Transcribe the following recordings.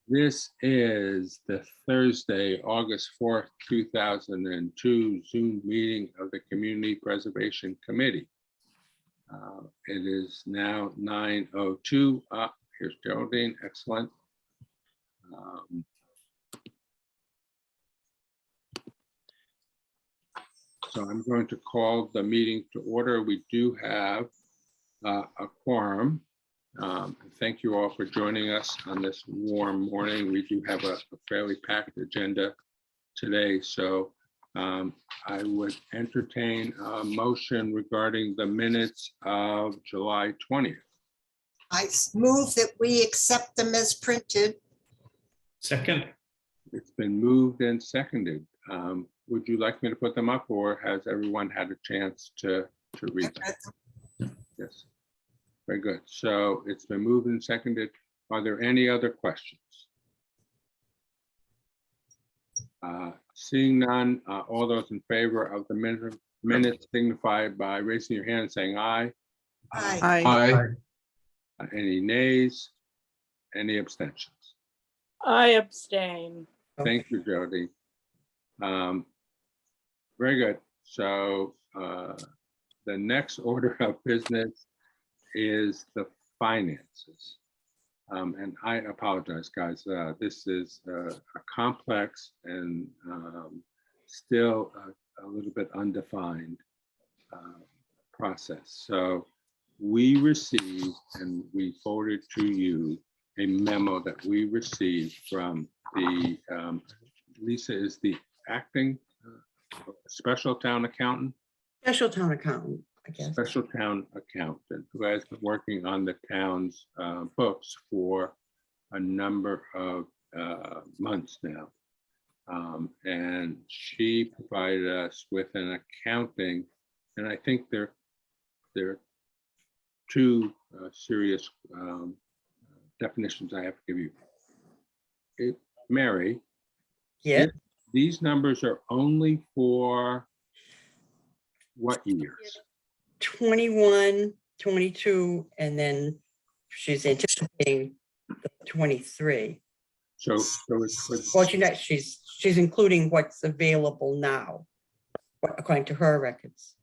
This is the Thursday, August 4th, 2002 Zoom meeting of the Community Preservation Committee. It is now 9:02. Here's Geraldine, excellent. So I'm going to call the meeting to order. We do have a quorum. Thank you all for joining us on this warm morning. We do have a fairly packed agenda today, so I would entertain a motion regarding the minutes of July 20th. I move that we accept them as printed. Second. It's been moved and seconded. Would you like me to put them up, or has everyone had a chance to read them? Yes. Very good. So it's been moved and seconded. Are there any other questions? Seeing none, all those in favor of the minutes signify by raising your hand and saying aye. Aye. Any nays? Any abstentions? I abstain. Thank you, Jody. Very good. So the next order of business is the finances. And I apologize, guys. This is a complex and still a little bit undefined process. So we received, and we forwarded to you, a memo that we received from the, Lisa is the acting special town accountant? Special town accountant, I guess. Special town accountant who has been working on the town's books for a number of months now. And she provided us with an accounting, and I think there are two serious definitions I have to give you. Mary, Yeah, these numbers are only for what years? 21, 22, and then she's anticipating the 23. So it's for, Well, she's including what's available now, according to her records.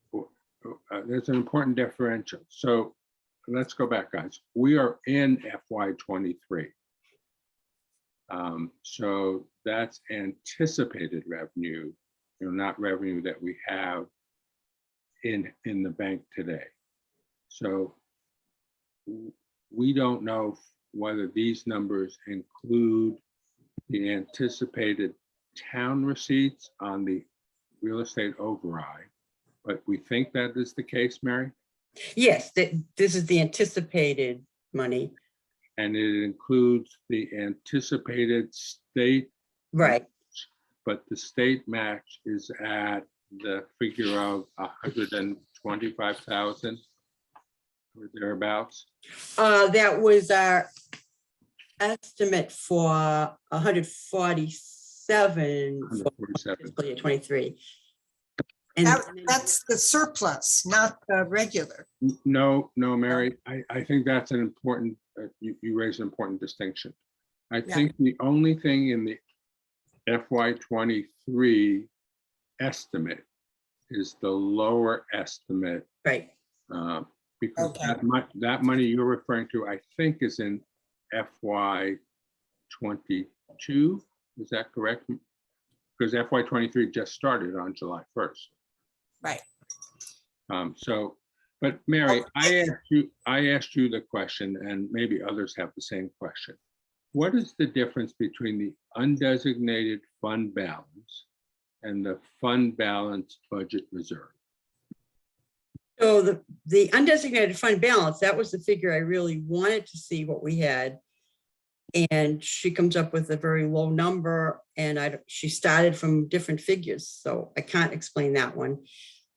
there's an important differential. So let's go back, guys. We are in FY23. So that's anticipated revenue, not revenue that we have in the bank today. So we don't know whether these numbers include the anticipated town receipts on the real estate override, but we think that is the case, Mary? Yes, this is the anticipated money. And it includes the anticipated state. Right. Match, but the state match is at the figure of 125,000 or thereabouts. That was our estimate for 147 for 147. fiscal year 23. And That's the surplus, not the regular. No, Mary, I think that's an important, you raise an important distinction. I think the only thing in the FY23 estimate is the lower estimate. right. Because that money you're referring to, I think, is in FY22. Is that correct? Because FY23 just started on July 1st. Right. But Mary, I asked you the question, and maybe others have the same question. What is the difference between the undesignated fund balance and the fund balance budget reserve? So the undesignated fund balance, that was the figure I really wanted to see what we had. And she comes up with a very low number, and she started from different figures, so I can't explain that one.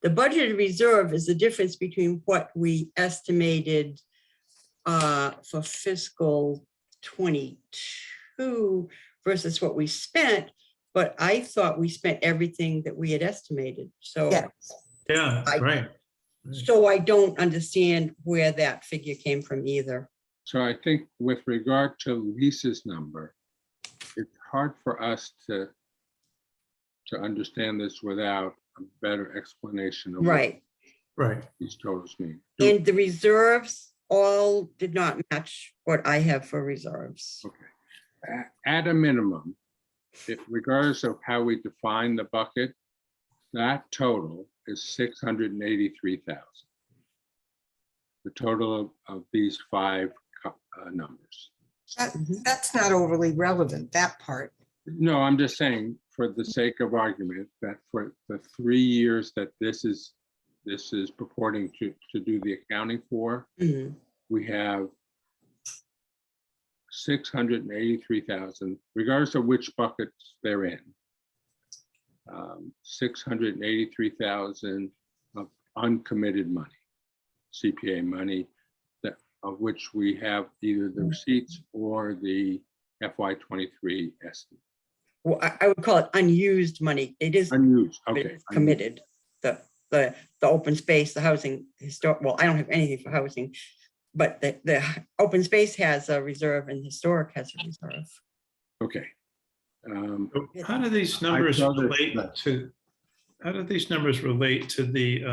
The budgeted reserve is the difference between what we estimated for fiscal 22 versus what we spent, but I thought we spent everything that we had estimated. So Yeah, right. So I don't understand where that figure came from either. So I think with regard to Lisa's number, it's hard for us to understand this without a better explanation of what Right. Right. these totals mean. And the reserves all did not match what I have for reserves. Okay. At a minimum, regardless of how we define the bucket, that total is 683,000. The total of these five numbers. That's not overly relevant, that part. No, I'm just saying, for the sake of argument, that for the 3 years that this is purporting to do the accounting for, Mhm. we have 683,000, regardless of which buckets they're in. 683,000 of uncommitted money, CPA money, that of which we have either the receipts or the FY23 estimate. Well, I would call it unused money. It is Unused, okay. committed. The open space, the housing, well, I don't have anything for housing, but the open space has a reserve and historic has a reserve. Okay. So how do these numbers saw that- relate to, how do these numbers relate to the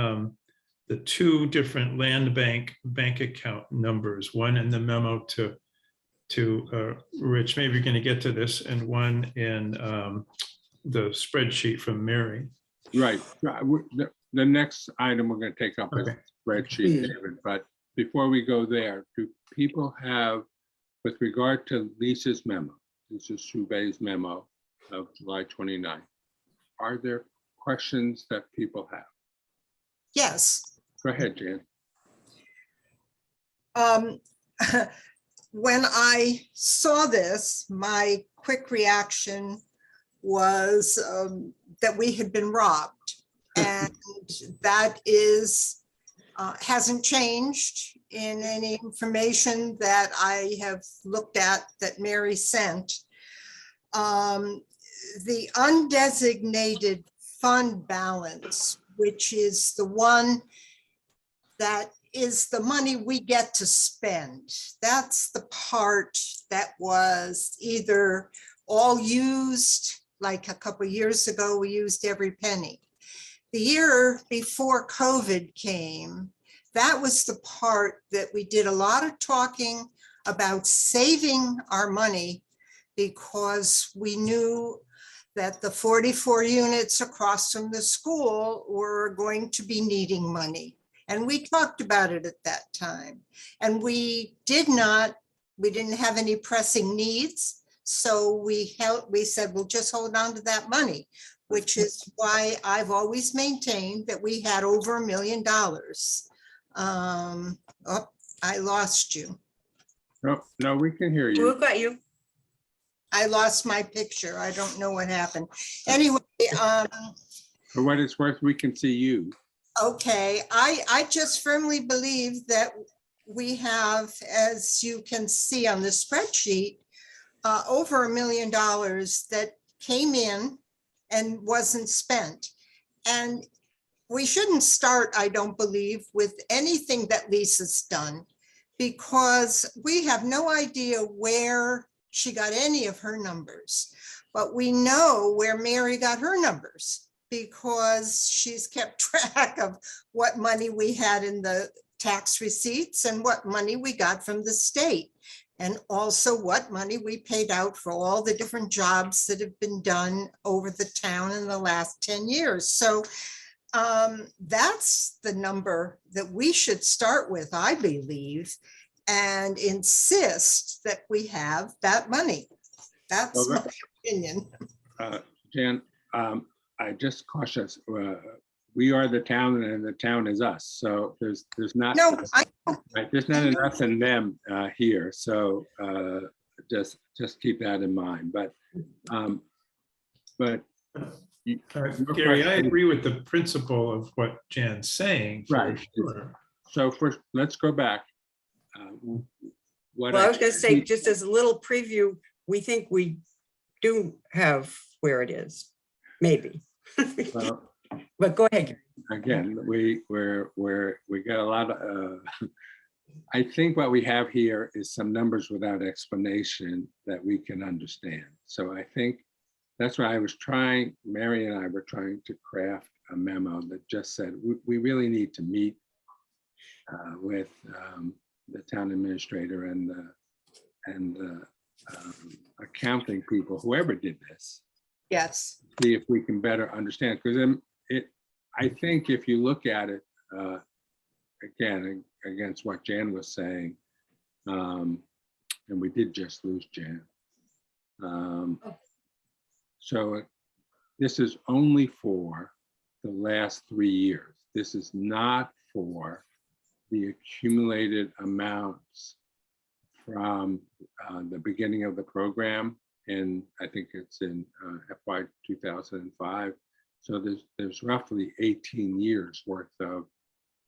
two different land bank account numbers, one in the memo to Rich, maybe you're going to get to this, and one in the spreadsheet from Mary. Right. The next item we're going to take up is Okay. spreadsheet, David. But before we go there, do people have, with regard to Lisa's memo, Lisa Soubey's memo of July 29th, are there questions that people have? Yes. Go ahead, Jan. When I saw this, my quick reaction was that we had been robbed. And that hasn't changed in any information that I have looked at that Mary sent. The undesignated fund balance, which is the one that is the money we get to spend. That's the part that was either all used, like a couple of years ago, we used every penny. The year before COVID came, that was the part that we did a lot of talking about saving our money, because we knew that the 44 units across from the school were going to be needing money. And we talked about it at that time. And we didn't have any pressing needs. So we said, we'll just hold on to that money, which is why I've always maintained that we had over $1 million. Oh, I lost you. No, we can hear you. We've got you. I lost my picture. I don't know what happened. Anyway, For what it's worth, we can see you. okay, I just firmly believe that we have, as you can see on the spreadsheet, over $1 million that came in and wasn't spent. And we shouldn't start, I don't believe, with anything that Lisa's done, because we have no idea where she got any of her numbers. But we know where Mary got her numbers, because she's kept track of what money we had in the tax receipts and what money we got from the state, and also what money we paid out for all the different jobs that have been done over the town in the last 10 years. So that's the number that we should start with, I believe, and insist that we have that money. That's my opinion. Jan, I just caution us, we are the town and the town is us. So there's not, No, right, there's not an us and them here. So just keep that in mind. But Gary, I agree with the principle of what Jan's saying. For Right. sure. So first, let's go back. Well, I was going to say, just as a little preview, we think we do have where it is, maybe. Well, But go ahead. again, we got a lot of I think what we have here is some numbers without explanation that we can understand. So I think that's why Mary and I were trying to craft a memo that just said, we really need to meet with the town administrator and the accounting people, whoever did this, Yes, see if we can better understand. Because I think if you look at it, again, against what Jan was saying, and we did just lose Jan. So this is only for the last 3 years. This is not for the accumulated amounts from the beginning of the program. And I think it's in FY 2005. So there's roughly 18 years worth of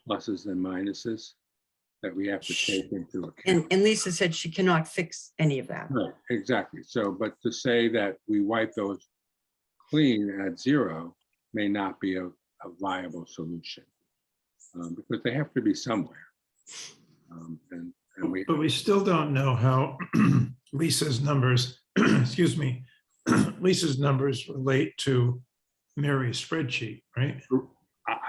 pluses and minuses that we have to take into account. And Lisa said she cannot fix any of that. Right, exactly. So, but to say that we wipe those clean at zero may not be a viable solution, because they have to be somewhere. And we, But we still don't know how Lisa's numbers, excuse me, Lisa's numbers relate to Mary's spreadsheet, right?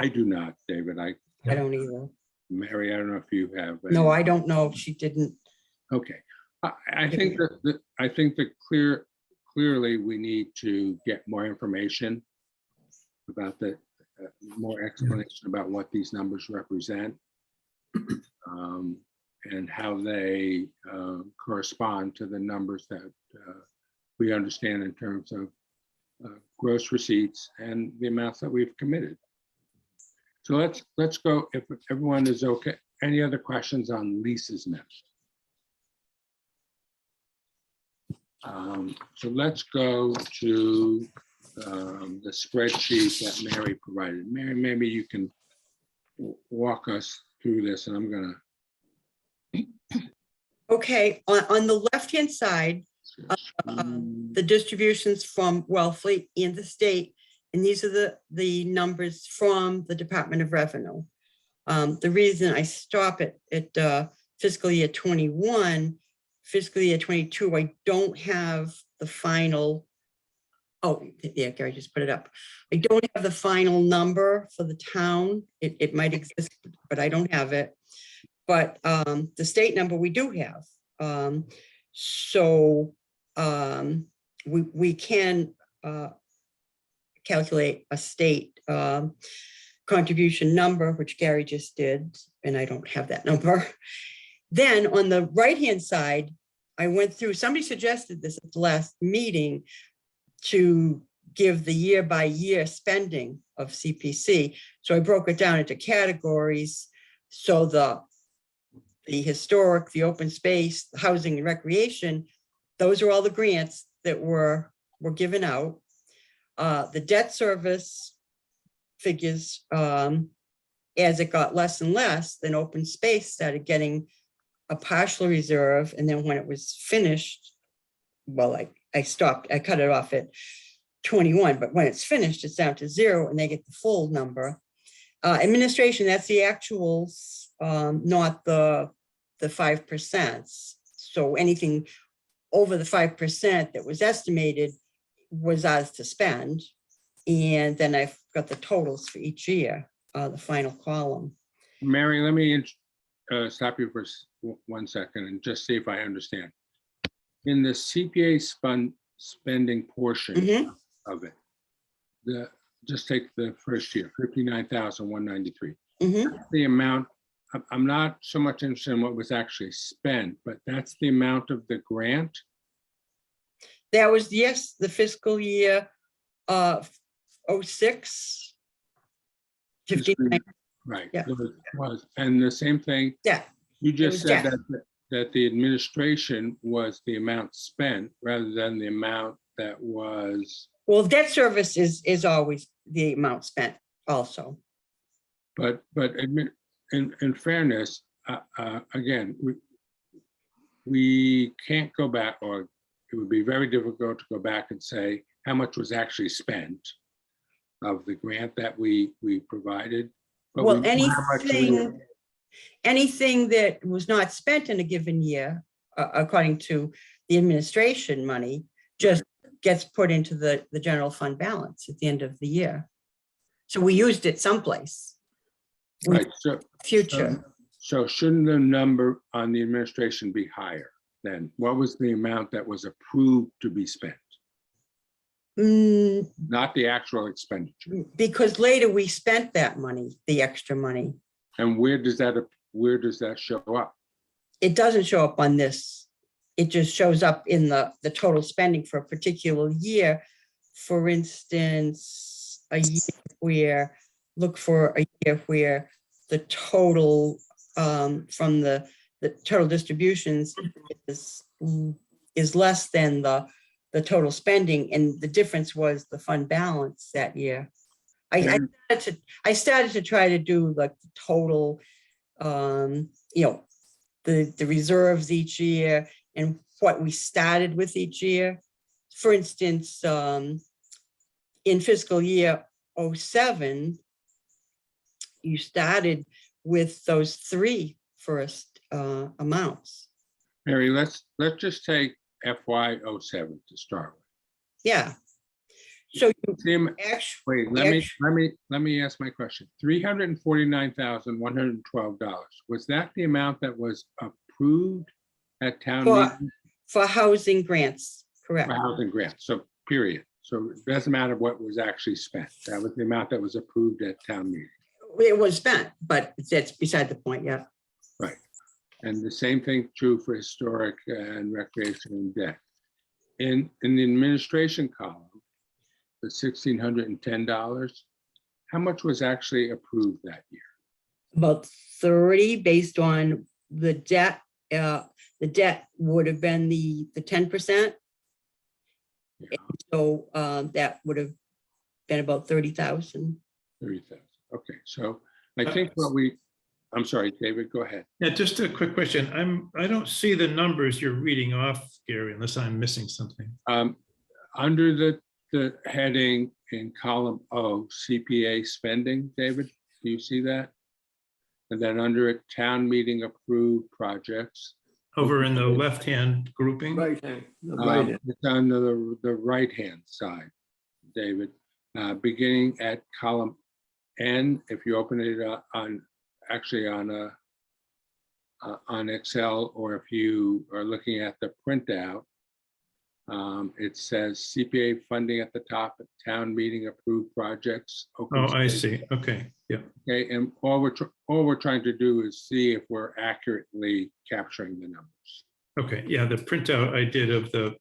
I do not, David. I don't either. Mary, I don't know if you have. No, any- I don't know. She didn't. Okay, I think that clearly we need to get more information about more explanation about what these numbers represent, and how they correspond to the numbers that we understand in terms of gross receipts and the amounts that we've committed. So let's go, if everyone is okay. Any other questions on Lisa's memos? So let's go to the spreadsheet that Mary provided. Mary, maybe you can walk us through this, and I'm gonna. Okay, on the left-hand side, the distributions from Wellfleet and the state, and these are the numbers from the Department of Revenue. The reason I stop at fiscal year 21, fiscal year 22, I don't have the final. Oh, yeah, Gary just put it up. I don't have the final number for the town. It might exist, but I don't have it. But the state number we do have. So we can calculate a state contribution number, which Gary just did, and I don't have that number. Then on the right-hand side, I went through, somebody suggested this at the last meeting, to give the year-by-year spending of CPC. So I broke it down into categories. So the historic, the open space, the housing and recreation, those are all the grants that were given out. The debt service figures, as it got less and less, then open space started getting a partial reserve. And then when it was finished, well, I stopped, I cut it off at 21, but when it's finished, it's down to 0 and they get the full number. Administration, that's the actuals, not the 5%. So anything over the 5% that was estimated was ours to spend. And then I've got the totals for each year, the final column. Mary, let me stop you for 1 second and just see if I understand. In the CPA spending portion Mhm. of it, just take the first year, 59,193. Mhm. The amount, I'm not so much interested in what was actually spent, but that's the amount of the grant. That was, yes, the fiscal year 06. 59, Right. Yeah. Was, and the same thing, yeah, you just was said debt. that the administration was the amount spent rather than the amount that was, well, debt service is always the amount spent also. but in fairness, again, we can't go back, or it would be very difficult to go back and say how much was actually spent of the grant that we provided. But Well, we know how much we- anything Anything that was not spent in a given year, according to the administration money, just gets put into the general fund balance at the end of the year. So we used it someplace. Right, so, Future. so shouldn't the number on the administration be higher then? What was the amount that was approved to be spent? Mm, Not the actual expenditure. because later we spent that money, the extra money. And where does that show up? It doesn't show up on this. It just shows up in the total spending for a particular year. For instance, a year where, look for a year where the total from the total distributions is less than the total spending, and the difference was the fund balance that year. I started to try to do like the total, you know, the reserves each year and what we started with each year. For instance, in fiscal year 07, you started with those three first amounts. Mary, let's just take FY '07 to start with. Yeah. So you Tim, actually, wait, let me ask my question. $349,112. Was that the amount that was approved at town meeting for housing grants, correct? for housing grants? So period. So it doesn't matter what was actually spent. That was the amount that was approved at town meeting. It was spent, but that's beside the point, yeah. Right. And the same thing true for historic and recreation and debt. In the administration column, the $1,610, how much was actually approved that year? About 30 based on the debt. The debt would have been the 10%. Yeah, So that would have been about 30,000. 30,000. Okay, so I think I'm sorry, David, go ahead. Yeah, just a quick question. I don't see the numbers you're reading off, Gary, unless I'm missing something. Under the heading in column O, CPA spending, David, do you see that? And then under it, town meeting approved projects. Over in the left-hand grouping? Right hand, the right hand. It's on the right-hand side, David, beginning at column N. If you open it on Excel, or if you are looking at the printout, it says CPA funding at the top, town meeting approved projects. Oh, I see. Okay, yeah. Okay, and all we're trying to do is see if we're accurately capturing the numbers. Okay, yeah, the printout I did of the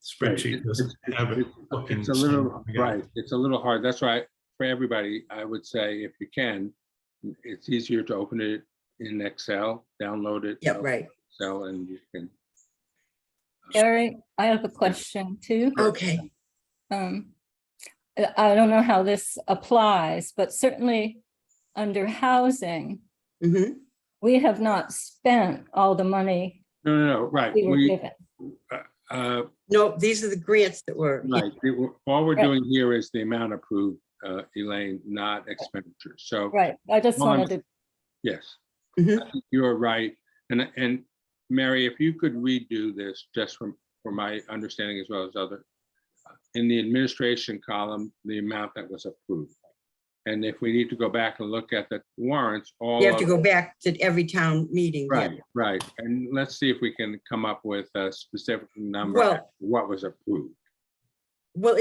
spreadsheet doesn't have it. It's a little, right, it's a little hard. That's why for everybody, I would say if you can, it's easier to open it in Excel, download it. Yeah, right. Excel, and you can. Gary, I have a question too. Okay. I don't know how this applies, but certainly under housing, Mhm. we have not spent all the money No, right. we were given. No, these are the grants that were. Right. All we're Right. doing here is the amount approved, Elaine, not expenditure. So, Right, I just Well, I'm- wanted to, yes, Mhm. I think you're right. And Mary, if you could redo this just for my understanding as well as other, in the administration column, the amount that was approved. And if we need to go back and look at the warrants, all. You have to of- go back to every town meeting. yeah. Right, right. And let's see if we can come up with a specific number, Well- of what was approved. Well,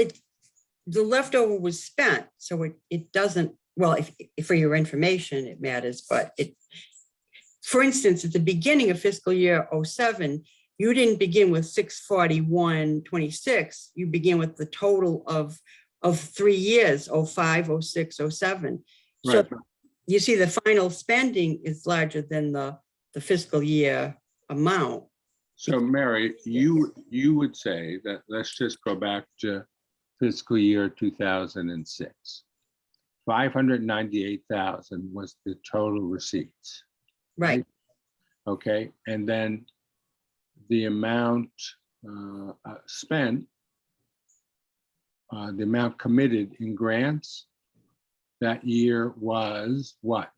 the leftover was spent, so it doesn't, well, if for your information, it matters, but for instance, at the beginning of fiscal year 07, you didn't begin with 641.26. You begin with the total of 3 years, 05, 06, 07. So Right. you see the final spending is larger than the fiscal year amount. So Mary, you would say that, let's just go back to fiscal year 2006. 598,000 was the total receipts, Right, okay? And then the amount spent, the amount committed in grants that year was what?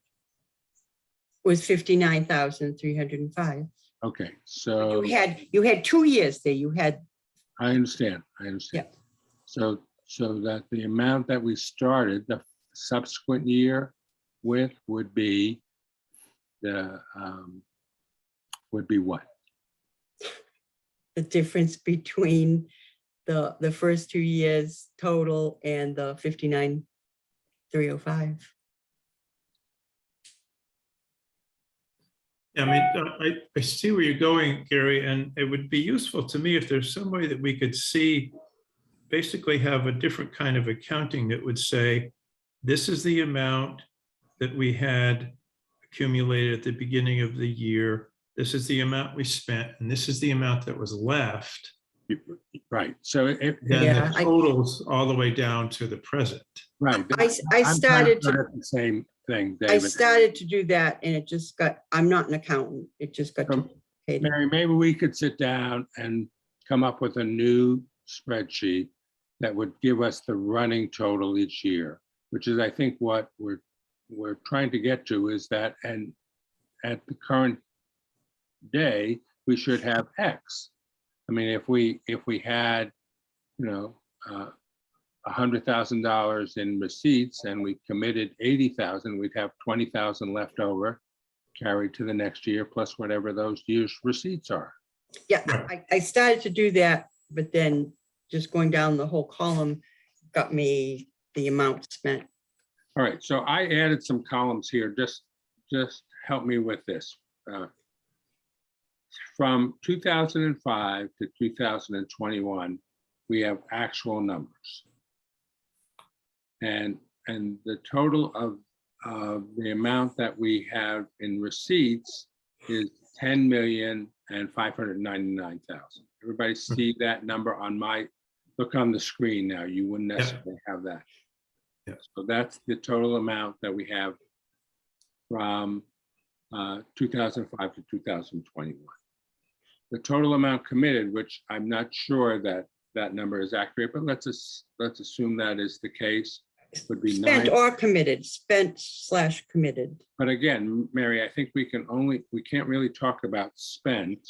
was 59,305. Okay, so You had 2 years there. You had, I understand, I understand. So that the amount that we started the subsequent year with would be what? the difference between the first 2 years total and the 59,305. I mean, I see where you're going, Gary, and it would be useful to me if there's some way that we could see, basically have a different kind of accounting that would say, this is the amount that we had accumulated at the beginning of the year. This is the amount we spent, and this is the amount that was left. Right, so Then Yeah, the totals all the way down to the present. right. I I'm started trying to, get the same thing, I David. started to do that and it just got, I'm not an accountant. It just got complicated. Mary, maybe we could sit down and come up with a new spreadsheet that would give us the running total each year, which is, I think, what we're trying to get to, is that, and at the current day, we should have X. I mean, if we had, $100,000 in receipts and we committed 80,000, we'd have 20,000 left over, carried to the next year, plus whatever those year's receipts are. Yeah, I started to do that, but then just going down the whole column got me the amount spent. All right, so I added some columns here. Just help me with this. From 2005 to 2021, we have actual numbers. And the total of the amount that we have in receipts is 10,599,000. Everybody see that number on my, look on the screen now, you wouldn't necessarily have that. Yes. So that's the total amount that we have from 2005 to 2021. The total amount committed, which I'm not sure that that number is accurate, but let's assume that is the case, would be Spent or committed, spent/committed. But again, Mary, I think we can't really talk about spent,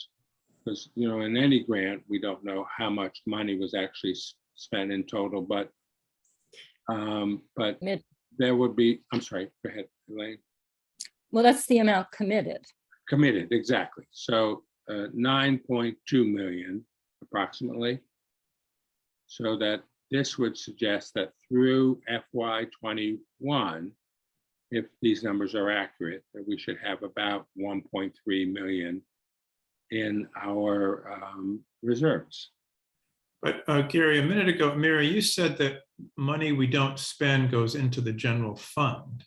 because, in any grant, we don't know how much money was actually spent in total, but there would be, I'm sorry, go ahead, Elaine. Well, that's the amount committed. Committed, exactly. So 9.2 million approximately. So that this would suggest that through FY21, if these numbers are accurate, that we should have about 1.3 million in our reserves. But Gary, a minute ago, Mary, you said that money we don't spend goes into the general fund.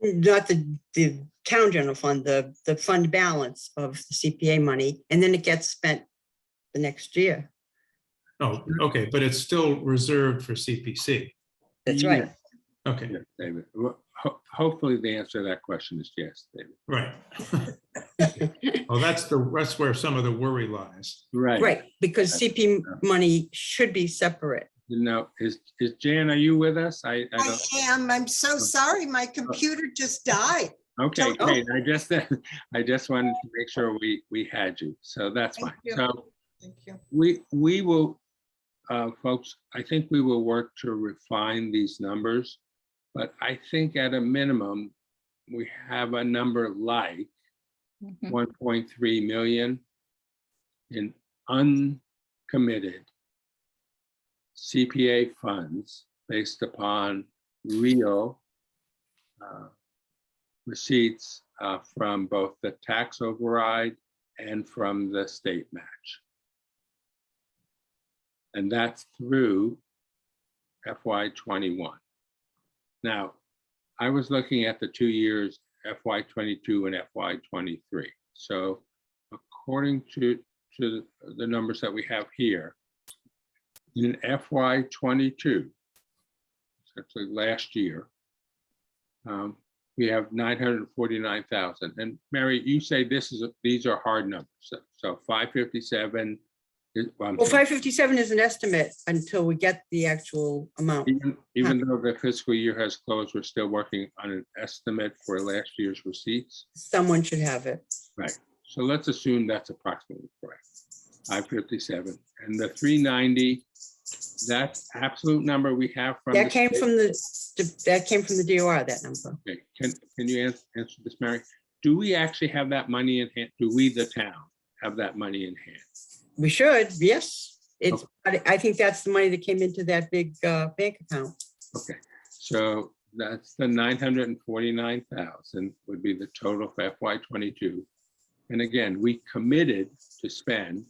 Not the town general fund, the fund balance of the CPA money, and then it gets spent the next year. Oh, okay, but it's still reserved for CPC. That's right. Okay, Yes, David. Well, hopefully the answer to that question is yes, David. right. Well, that's where some of the worry lies. Right. Right, because CP money should be separate. Is Jan, are you with us? I I don't. am. I'm so sorry. My computer just died. Okay, Oh. great. I just wanted to make sure we had you. So that's Thank fine. you. So Thank you. we will, folks, I think we will work to refine these numbers, but I think at a minimum, we have a number like Mhm. 1.3 million in uncommitted CPA funds based upon real receipts from both the tax override and from the state match. And that's through FY21. Now, I was looking at the 2 years, FY22 and FY23. So according to the numbers that we have here, in FY22, actually last year, we have 949,000. And Mary, you say these are hard numbers. So 557 I'm Well, sorry, 557 is an estimate until we get the actual amount. even though the fiscal year has closed, we're still working on an estimate for last year's receipts. Someone should have it. Right, so let's assume that's approximately correct. 557 and the 390, that's absolute number we have from. That the came state? from the DOR, that number. Okay, can you answer this, Mary? Do we actually have that money in hand? Do we, the town, have that money in hand? We should, yes. It's, I think that's the money that came into that big bank account. Okay, so that's the 949,000 would be the total for FY '22. And again, we committed to spend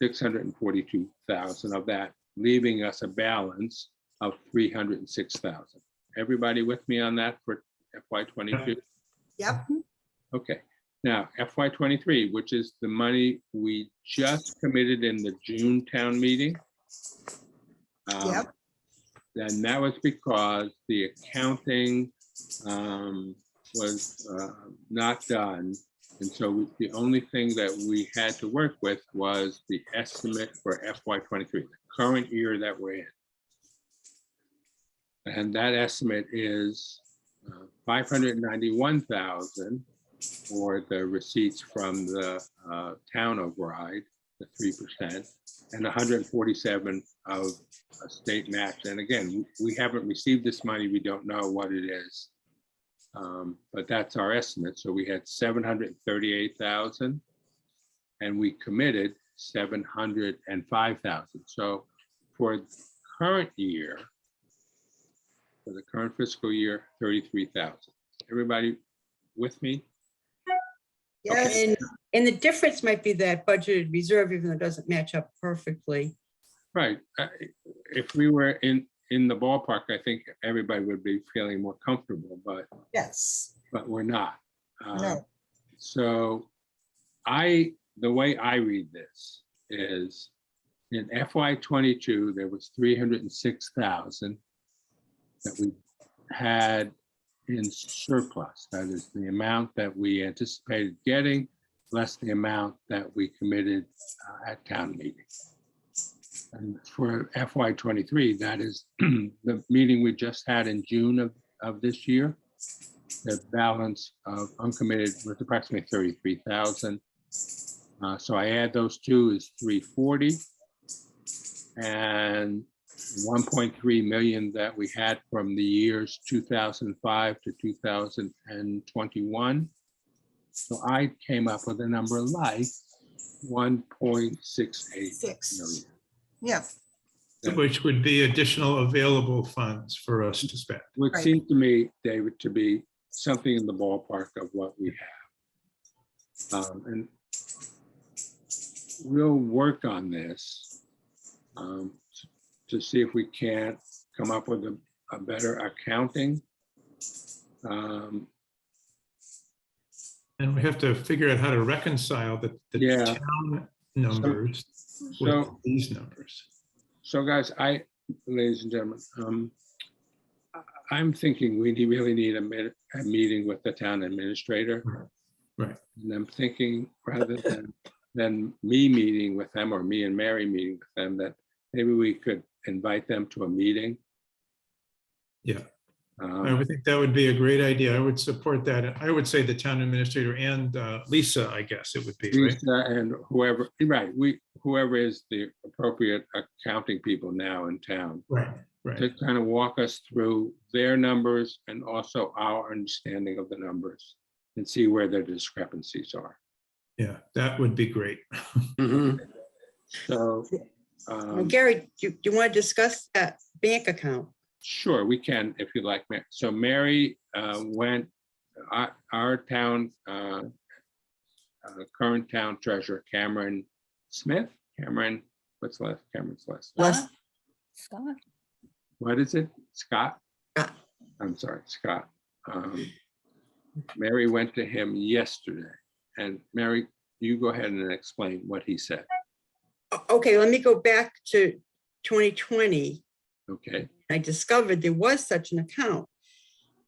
642,000 of that, leaving us a balance of 306,000. Everybody with me on that for FY '22? Yep, Okay, now FY '23, which is the money we just committed in the June town meeting. Yep. Then that was because the accounting was not done. And so the only thing that we had to work with was the estimate for FY '23, the current year that we're in. And that estimate is 591,000 for the receipts from the town override, the 3%, and 147 of a state match. And again, we haven't received this money. We don't know what it is. But that's our estimate. So we had 738,000 and we committed 705,000. So for the current year, for the current fiscal year, 33,000. Everybody with me? yes, And the difference might be that budgeted reserve, even though it doesn't match up perfectly. Right. If we were in the ballpark, I think everybody would be feeling more comfortable, but yes, we're not. no, So the way I read this is in FY '22, there was 306,000 that we had in surplus. That is the amount that we anticipated getting, less the amount that we committed at town meeting. And for FY '23, that is the meeting we just had in June of this year. The balance of uncommitted was approximately 33,000. So I add those two is 340. And 1.3 million that we had from the years 2005 to 2021. So I came up with a number like 1.68 6, million. yeah, Which would be additional available funds for us to spend. Which Right. seems to me, David, to be something in the ballpark of what we have. And we'll work on this to see if we can't come up with a better accounting. And we have to figure out how to reconcile the Yeah. town numbers with So, these numbers. so guys, ladies and gentlemen, I'm thinking we really need a meeting with the town administrator. Right. And I'm thinking rather than me meeting with them or me and Mary meeting with them, that maybe we could invite them to a meeting. Yeah. I would think that would be a great idea. I would support that. I would say the town administrator and Lisa, I guess it would be, right? Lisa and whoever, right, whoever is the appropriate accounting people now in town, Right, right. to kind of walk us through their numbers and also our understanding of the numbers and see where their discrepancies are. Yeah, that would be great. So, Well, Gary, do you want to discuss that bank account? sure, we can, if you like. So Mary went, our town, current town treasurer, Cameron Smith, what's left? Cameron's last. name. Less, Scott, What is it? Scott? Scott. I'm sorry, Scott. Mary went to him yesterday. And Mary, you go ahead and explain what he said. Okay, let me go back to 2020. Okay, I discovered there was such an account.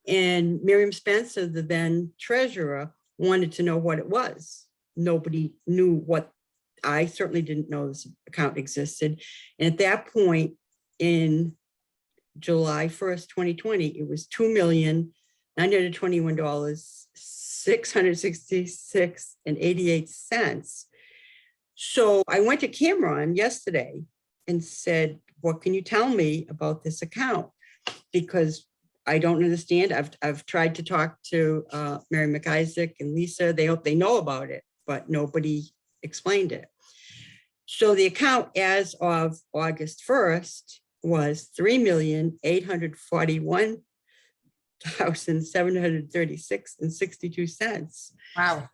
And Miriam Spencer, the then treasurer, wanted to know what it was. Nobody knew what I certainly didn't know this account existed. And at that point, in July 1st, 2020, it was $2,921,666.88. So I went to Cameron yesterday and said, what can you tell me about this account? Because I don't understand. I've tried to talk to Mary McIsaac and Lisa. They hope they know about it, but nobody explained it. So the account as of August 1st was $3,841,736.62. Wow.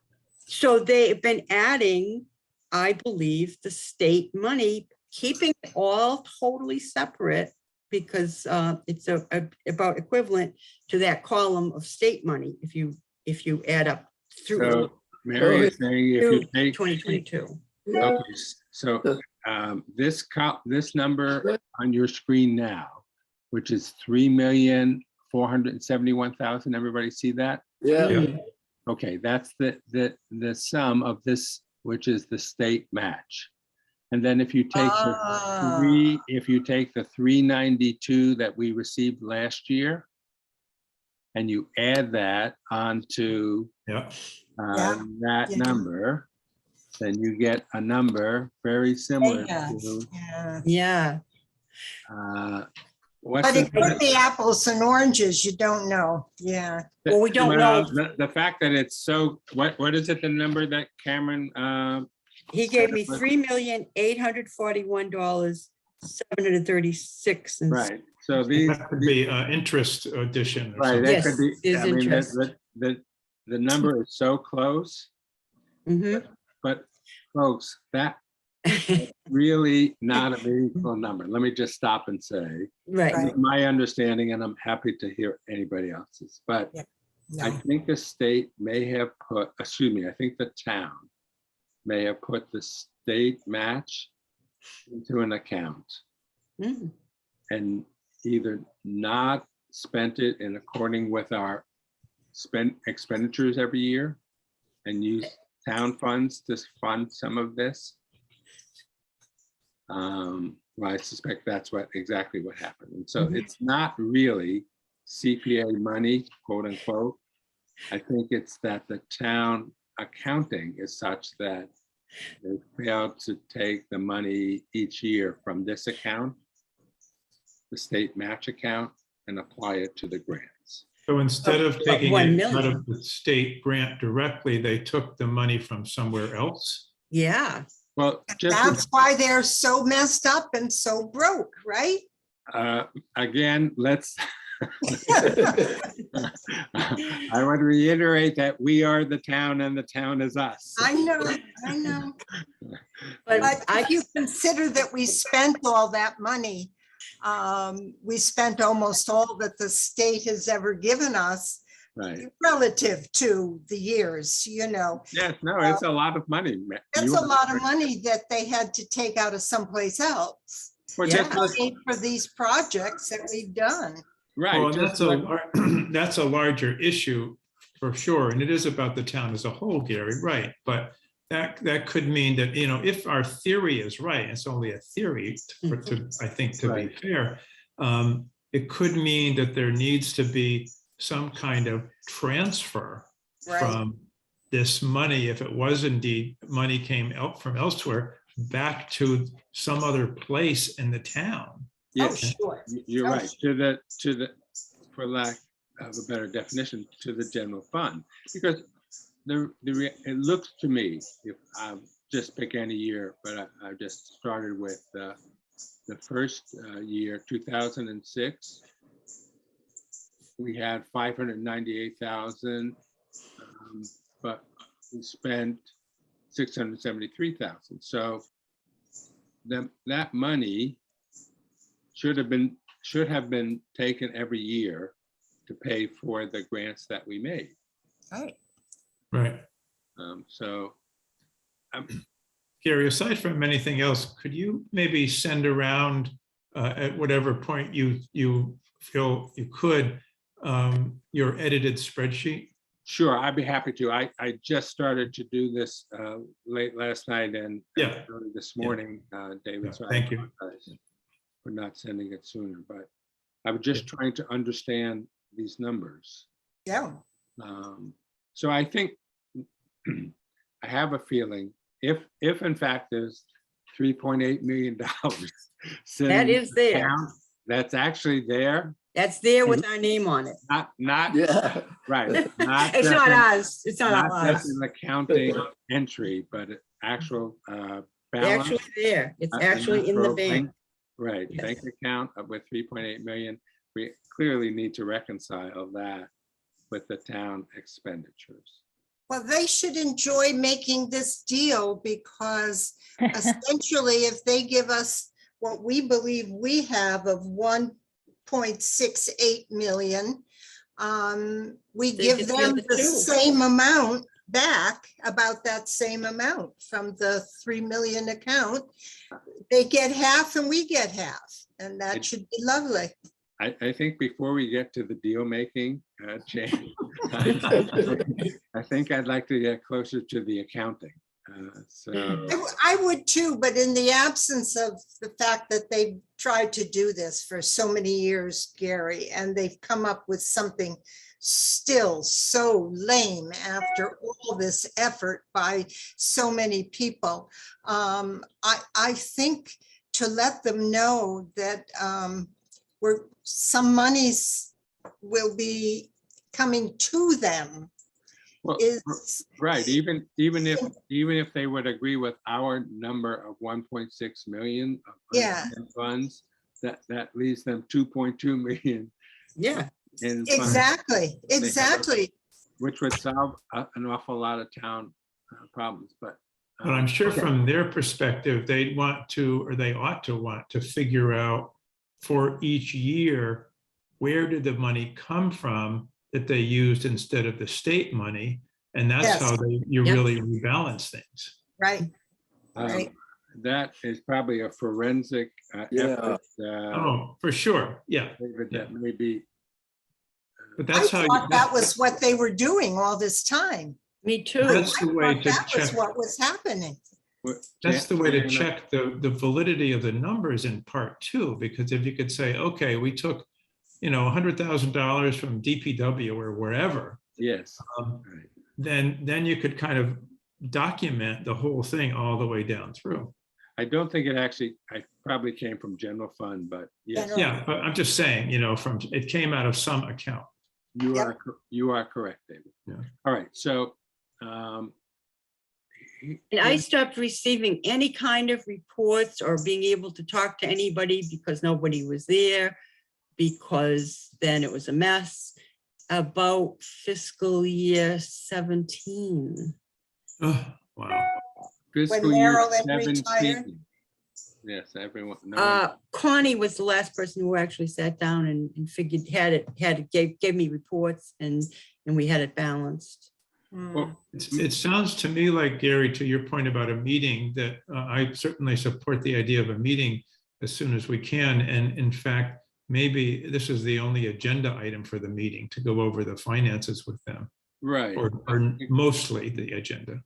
So they've been adding, I believe, the state money, keeping it all totally separate because it's about equivalent to that column of state money if you add up through So Mary is saying if you take, 2022. okay, so this number on your screen now, which is 3,471,000, everybody see that? Yeah, Okay, that's the sum of this, which is the state match. And then if you take the 392 that we received last year, and you add that onto Yeah. that Yeah. number, then you get a number very similar Yeah. to Yeah. what's But it the- could be apples and oranges. You don't know. Yeah. Well, we don't know. The fact that it's so, what is it, the number that Cameron, He gave me $3,841,736. right, so these, That could be interest addition. or right, something. that Yes, could be, is I mean, interest. the number is so close, Mhm. but folks, that really not a meaningful number. Let me just stop and say, Right. Right. my understanding, and I'm happy to hear anybody else's, but I No. think the state may have put, excuse me, I think the town may have put the state match into an account Mm. and either not spent it in according with our expenditures every year and use town funds to fund some of this. Well, I suspect that's exactly what happened. And so Mhm. it's not really CPA money, quote unquote. I think it's that the town accounting is such that they failed to take the money each year from this account, the state match account, and apply it to the grants. So instead of taking 1 it out million. of the state grant directly, they took the money from somewhere else. Yeah. Well, That's why they're so messed up and so broke, right? again, let's, I want to reiterate that we are the town and the town is us. I know. But But I, if you consider that we spent all that money, we spent almost all that the state has ever given us Right. relative to the years, you know. Yes, no, it's a lot of money. That's You a are lot of correct. money that they had to take out of someplace else. Well, Yeah. just look- Paid for these projects that we've done. right. Well, and just that's a, look- that's a larger issue for sure. And it is about the town as a whole, Gary, right? But that could mean that, you know, if our theory is right, it's only a theory, I think, to be Right. fair, it could mean that there needs to be some kind of transfer Right. from this money, if it was indeed money came out from elsewhere, back to some other place in the town. Oh, Yes, sure. you're Oh, right. To the, for lack of a better definition, to the general fund. Because it looks to me, if I just pick any year, but I just started with the first year, 2006. We had 598,000, but we spent 673,000. So that money should have been taken every year to pay for the grants that we made. Right. Right. So Gary, aside from anything else, could you maybe send around at whatever point you feel you could your edited spreadsheet? Sure, I'd be happy to. I just started to do this late last night and Yeah. early this Yeah. morning, Yeah, David. So I thank you. apologize for not sending it sooner, but I was just trying to understand these numbers. Yeah, So I think I have a feeling if in fact there's $3.8 million sitting That is in the there. account, that's actually there, That's there with our name on it. not Yeah. right, not It's just not an- ours. It's not not just ours. an accounting entry, but an actual It's balance. actually there. It's an actually in the actual bank. Right, Yes. bank account with 3.8 million. We clearly need to reconcile that with the town expenditures. well, they should enjoy making this deal because essentially if they give us what we believe we have of 1.68 million, we They give get the them other the two. same amount back, about that same amount from the 3 million account. They get half and we get half, and that should be lovely. I think before we get to the deal making, Jane, I think I'd like to get closer to the accounting. So, I would too, but in the absence of the fact that they've tried to do this for so many years, Gary, and they've come up with something still so lame after all this effort by so many people. I think to let them know that some monies will be coming to them well, is. right, even if they would agree with our number of 1.6 million of Yeah. unspent funds, that leaves them 2.2 million Yeah. in funds, Exactly. which would solve an awful lot of town problems, but. But I'm sure from their perspective, they'd want to, or they ought to want to figure out for each year, where did the money come from that they used instead of the state money? And that's Yes. how you Yep. really rebalance things. Right. Right. That is probably a forensic Yeah. effort, Oh, for sure. Yeah. David, yeah. that may be. But I that's how, thought that was what they were doing all this time. Me too. that's the way Thought to that was check. what was happening. That's the way to Jana, check the validity of the numbers in part two, because if you could say, okay, we took, $100,000 from DPW or wherever, Yes, um, right. then you could kind of document the whole thing all the way down through. I don't think I probably came from general fund, but yes, General. Yeah, but I'm just saying, it came out of some account. Yep. you are correct, David. Yeah. All right, so. And I stopped receiving any kind of reports or being able to talk to anybody because nobody was there, because then it was a mess, about fiscal year 17. Oh, wow. Fiscal year Marilyn retired? 17. Yes, everyone. no one- Connie was the last person who actually sat down and figured, gave me reports and we had it balanced. Well, It sounds to me like, Gary, to your point about a meeting, that I certainly support the idea of a meeting as soon as we can. And in fact, maybe this is the only agenda item for the meeting, to go over the finances with them, Right, or mostly the agenda.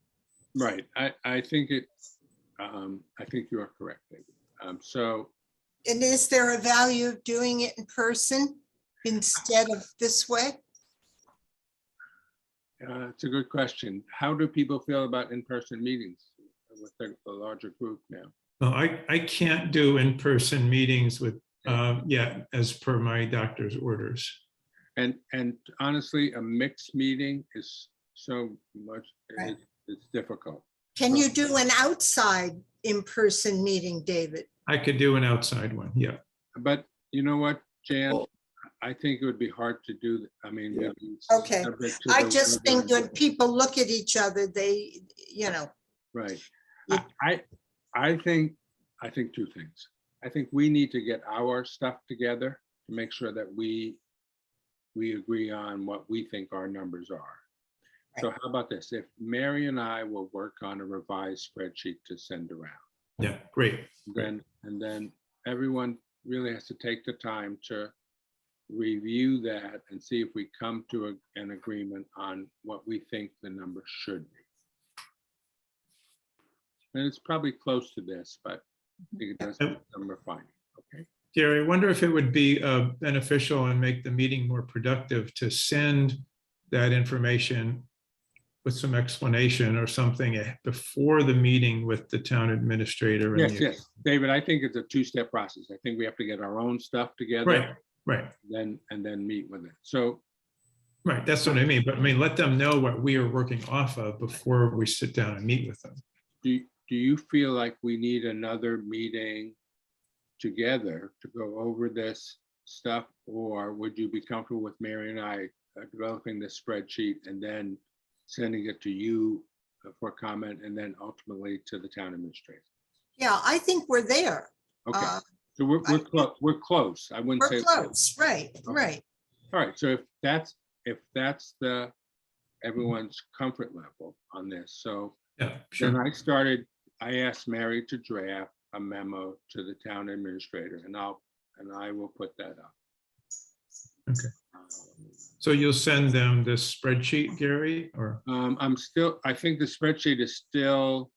right. I think I think you are correct, David. So, And is there a value of doing it in person instead of this way? it's a good question. How do people feel about in-person meetings with a larger group now? Well, I can't do in-person meetings with, as per my doctor's orders. And honestly, a mixed meeting is so much, Right. it's difficult. Can you do an outside in-person meeting, David? I could do an outside one, yeah. But you know what, Jan? Well- I think it would be hard to do. I mean, Yeah. maybe Okay. subject to I the just think weather. when people look at each other, they, Right. Yeah. I think two things. I think we need to get our stuff together to make sure that we agree on what we think our numbers are. So how about this? If Mary and I will work on a revised spreadsheet to send around, Yeah, great. then everyone really has to take the time to review that and see if we come to an agreement on what we think the number should be. And it's probably close to this, but I think it does have some refining, okay? Gary, I wonder if it would be beneficial and make the meeting more productive to send that information with some explanation or something before the meeting with the town administrator. And Yes, yes, David, I think it's a two-step process. I think we have to get our own stuff together. Right, right, And then meet with it. So, right. That's what I mean. But I mean, let them know what we are working off of before we sit down and meet with them. do you feel like we need another meeting together to go over this stuff? Or would you be comfortable with Mary and I developing this spreadsheet and then sending it to you for comment and then ultimately to the town administrator? Yeah, I think we're there. Okay, so we're close. I wouldn't say. We're close, right, right. All right, so if that's the everyone's comfort level on this, so Yeah, then sure. I asked Mary to draft a memo to the town administrator, and I will put that up. Okay. So you'll send them this spreadsheet, Gary, or? I think the spreadsheet is still,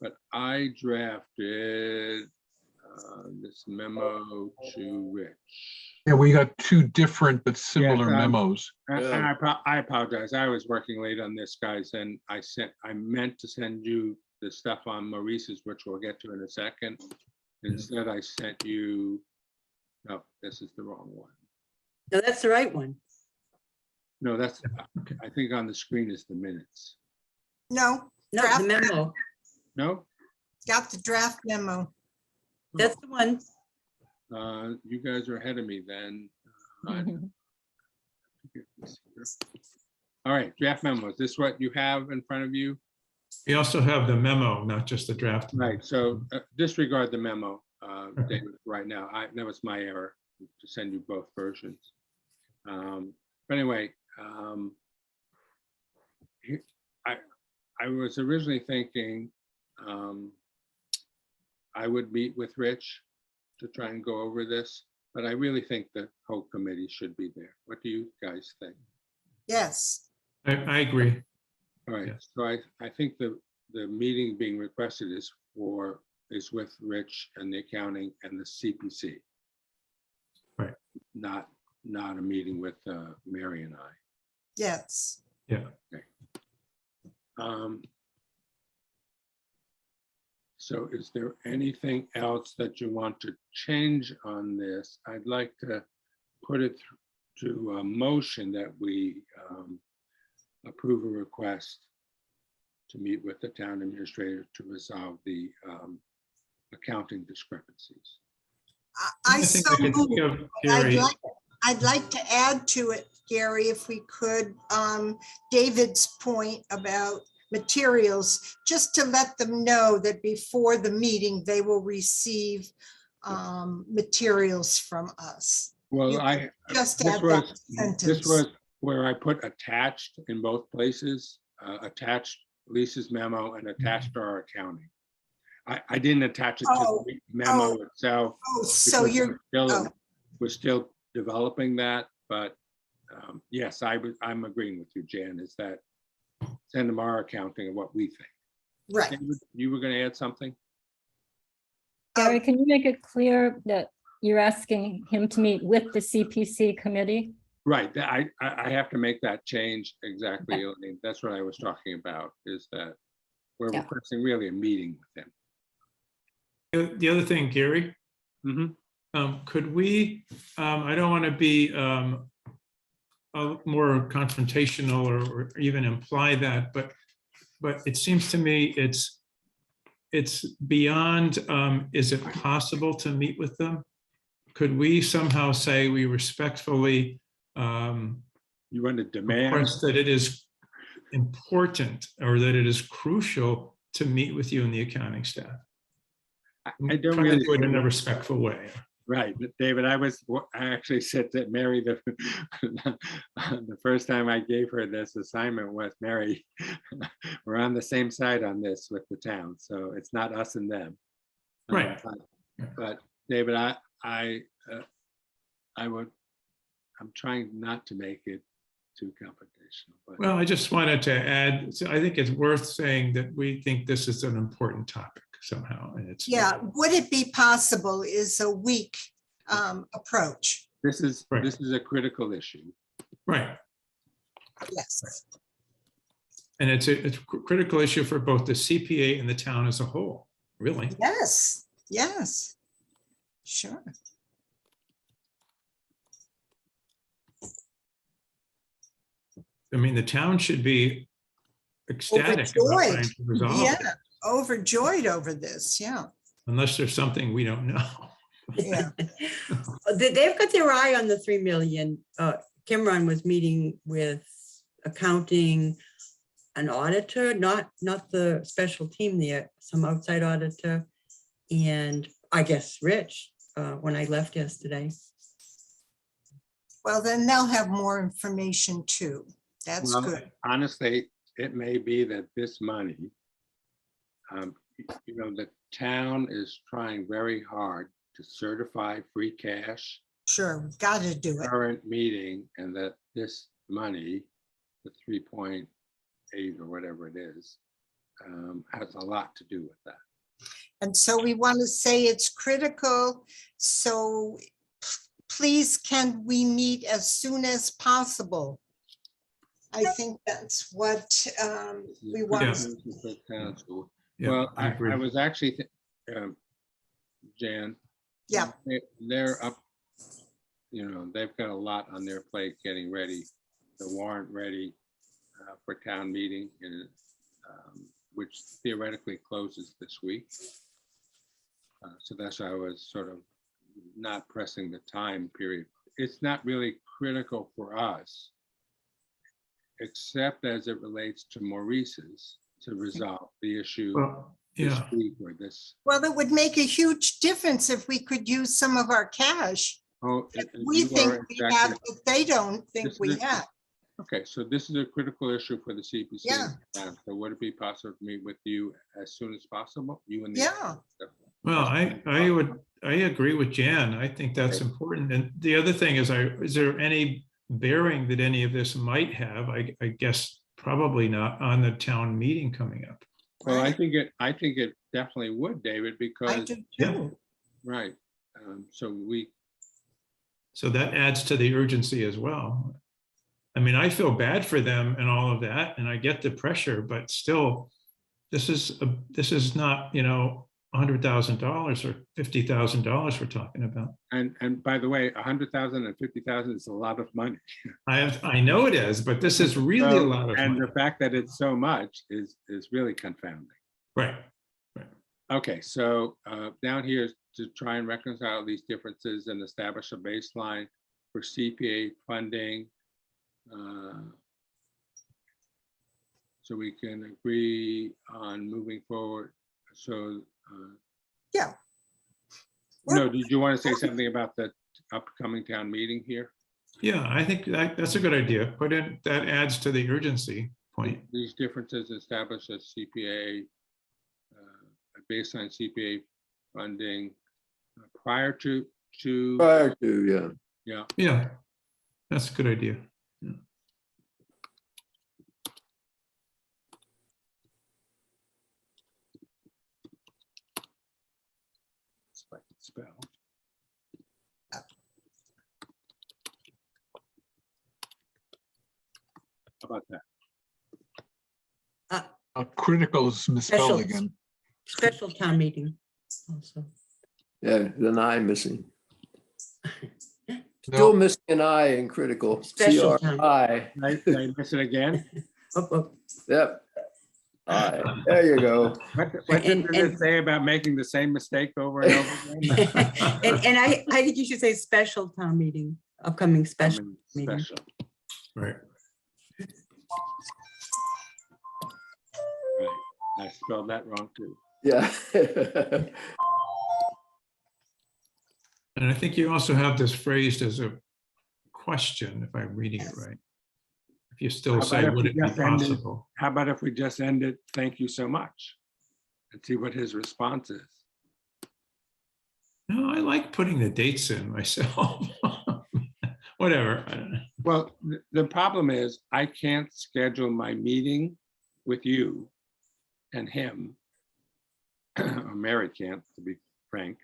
but I drafted this memo to Rich. Yeah, we got two different but similar Yes, memos. And I apologize. I was working late on this, guys, and I meant to send you the stuff on Maurice's, which we'll get to in a second. Instead, I sent you, no, this is the wrong one. No, that's the right one. No, that's, Okay. I think on the screen is the minutes. No, No, Draft. the memo. No? got the draft memo. That's the one. You guys are ahead of me then. All right, draft memo. Is this what you have in front of you? We also have the memo, not just the draft. Right, so disregard the memo, David, right now. That was my error to send you both versions. But anyway, I was originally thinking I would meet with Rich to try and go over this, but I really think the whole committee should be there. What do you guys think? Yes, I agree. All right, Yes. so I think the meeting being requested is with Rich and the accounting and the CPC. Right. Not a meeting with Mary and I. yes. Yeah. So is there anything else that you want to change on this? I'd like to put it to a motion that we approve a request to meet with the town administrator to resolve the accounting discrepancies. I think so I could think moved. of Gary. I'd like to add to it, Gary, if we could, David's point about materials, just to let them know that before the meeting, they will receive materials from us. Well, You Just this add that this sentence. was where I put attached in both places, attached Lisa's memo and attached our accounting. I didn't attach it to Oh, the memo itself. Oh, so because you're, we're still developing that, but yes, I'm agreeing with you, Jan, is that send them our accounting of what we think. right. David, you were gonna add something? Gary, can you make it clear that you're asking him to meet with the CPC committee? Right, I have to make that change exactly. Elaine. That's what I was talking about, is that we're Yeah. requesting really a meeting with him. The other thing, Gary, Mhm. could we, I don't want to be more confrontational or even imply that, but it seems to me it's beyond, is it possible to meet with them? Could we somehow say we respectfully You want to demand? request that it is important or that it is crucial to meet with you and the accounting staff? I don't Try to really do it in a think- respectful way. Right, but David, I actually said that Mary, the first time I gave her this assignment was, Mary, we're on the same side on this with the town, so it's not us and them. Right. But David, I'm trying not to make it too confrontational, but Well, I just wanted to add, so I think it's worth saying that we think this is an important topic somehow, and it's. Yeah, would it be possible is a weak approach? this is Right. a critical issue. Right, Yes. and it's a critical issue for both the CPA and the town as a whole, really. Yes, yes, sure. I mean, the town should be ecstatic about trying Overjoyed. to resolve Yeah, it, overjoyed over this, yeah, unless there's something we don't know. yeah. They've got their eye on the 3 million. Kimron was meeting with accounting, an auditor, not the special team there, some outside auditor, and I guess Rich, when I left yesterday. Well, then they'll have more information too. That's Well, good. honestly, it may be that this money, the town is trying very hard to certify free cash Sure, we've got to do it. current meeting, and that this money, the 3.8 or whatever it is, has a lot to do with that. And so we want to say it's critical. So please, can we meet as soon as possible? I think that's what we want. Yeah, Well, I I agree. was actually, Jan. Yeah. They're up, they've got a lot on their plate getting ready, the warrant ready for town meeting, and which theoretically closes this week. So that's why I was sort of not pressing the time period. It's not really critical for us, except as it relates to Maurice's, to resolve the issue Well, this yeah, week or this. Well, it would make a huge difference if we could use some of our cash Oh, that and we you think are we exactly have, right. that they don't think This we is- have. Okay, so this is a critical issue for the CPC. Yeah. So would it be possible to meet with you as soon as possible? You and the. Yeah. well, I agree with Jan. I think that's Okay. important. And the other thing is there any bearing that any of this might have? I guess probably not on the town meeting coming up. Well, I Right. think it definitely would, David, I because, do Yeah. too. right. So that adds to the urgency as well. I mean, I feel bad for them and all of that, and I get the pressure, but still, this is not, $100,000 or $50,000 we're talking about. and by the way, 100,000 and 50,000 is a lot of money. I know it is, but this is really a So, lot of and money. the fact that it's so much is really confounding. Right. Okay, so down here is to try and reconcile these differences and establish a baseline for CPA funding. So we can agree on moving forward. So, Yeah. no, did you want to say something about the upcoming town meeting here? Yeah, I think that's a good idea. That adds to the urgency point. These differences establish a CPA, a baseline CPA funding prior to, yeah. Yeah, that's a good idea. If I can spell. How about that? Critical is misspelled Special. again. Special town meeting also. Yeah, an I missing. No, Still missing an I in critical. Special time. CRI. Did I miss it again? Up, up. Yep. I. There you go. What did And- it say about making the same mistake over and over again? And I think you should say special town meeting, upcoming special. meeting. Special. Right. Right. I spelled that wrong too. Yeah. And I think you also have this phrased as a question, if I'm reading it right. If you How still about say, if would we it be just ended- possible? How about if we just end it, thank you so much? And see what his response is. No, I like putting the dates in myself. Whatever, I don't know. Well, the problem is I can't schedule my meeting with you and him, or Mary can't, to be frank,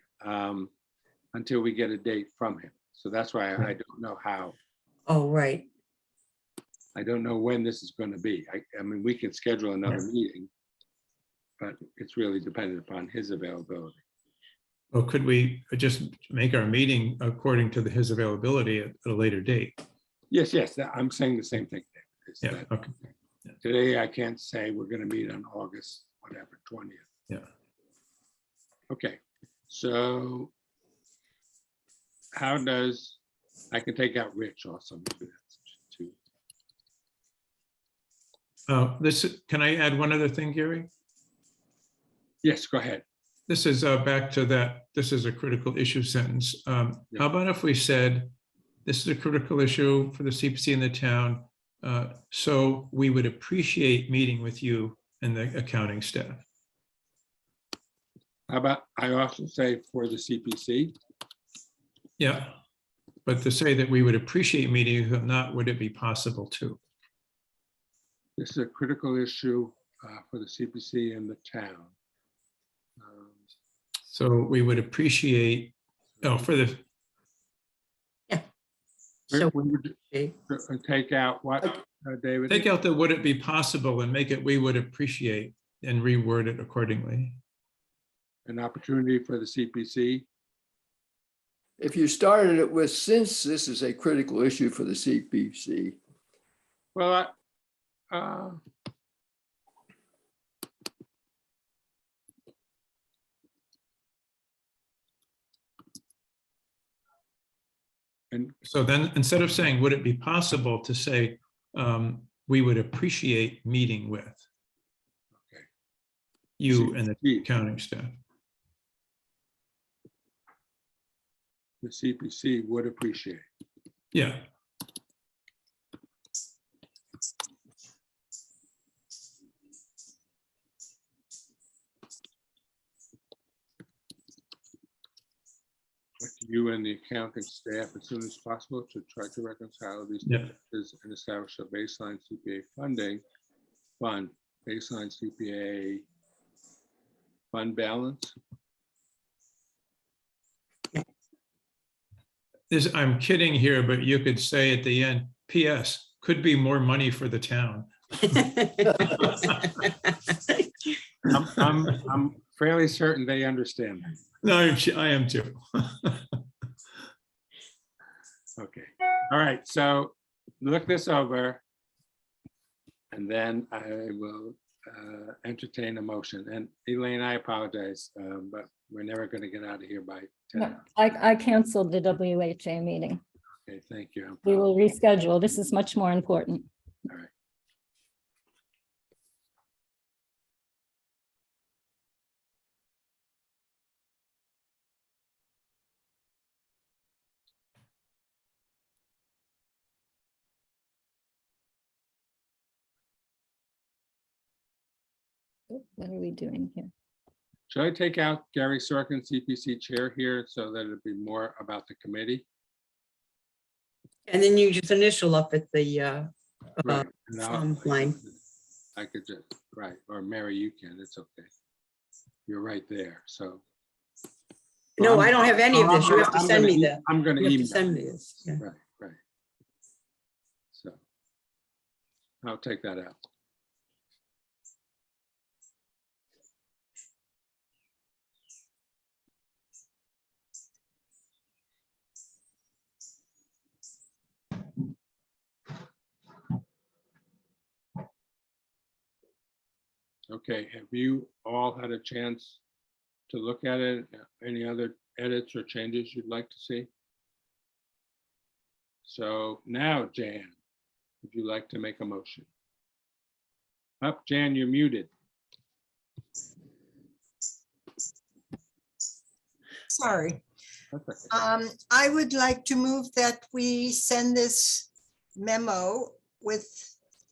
until we get a date from him. So that's why I don't know how, Oh, right. I don't know when this is going to be. I mean, we can schedule another meeting, but it's really dependent upon his availability. Or could we just make our meeting according to his availability at a later date? Yes, I'm saying the same thing. Is Yeah, that okay, Today, I can't say we're going to meet on August, whatever, 20th. yeah. Okay, so how does, I can take out Rich also. Maybe that's too. Can I add one other thing, Gary? Yes, go ahead. This is back to that, this is a critical issue sentence. How about if we said, this is a critical issue for the CPC in the town, so we would appreciate meeting with you and the accounting staff. How about, I also say for the CPC, Yeah, but to say that we would appreciate meeting, if not, would it be possible to? this is a critical issue for the CPC in the town. So we would appreciate, oh, for the, So, We would okay. take out what, David? take out the would it be possible and make it we would appreciate and reword it accordingly. An opportunity for the CPC. If you started it with, since this is a critical issue for the CPC, Well, and So then, instead of saying, would it be possible to say, we would appreciate meeting with Okay. you and the CPC. accounting staff? The CPC would appreciate. Yeah, With you and the accounting staff as soon as possible to try to reconcile these Yeah. differences and establish a baseline CPA fund, baseline CPA fund balance. I'm kidding here, but you could say at the end, PS, could be more money for the town. I'm fairly certain they understand that. No, I am too. Okay, all right, so look this over. And then I will entertain a motion. And Elaine, I apologize, but we're never going to get out of here by 10. No, I canceled the WHA meeting. Okay, thank you. We will reschedule. This is much more important. All right. What are we doing here? Should I take out Gary Sorkin, CPC chair here so that it'd be more about the committee? And then you just initial up at the Right, and I'll- line. I could just, right, or Mary, you can, it's okay. You're right there, so. No, I don't have any of this. You have to I'm send gonna me e- that. I'm gonna You have to email. send me this. Yeah. Right, right. So I'll take that out. Okay, have you all had a chance to look at it? Any other edits or changes you'd like to see? So now, Jan, would you like to make a motion? Up, Jan, you're muted. Sorry. That's okay. I would like to move that we send this memo with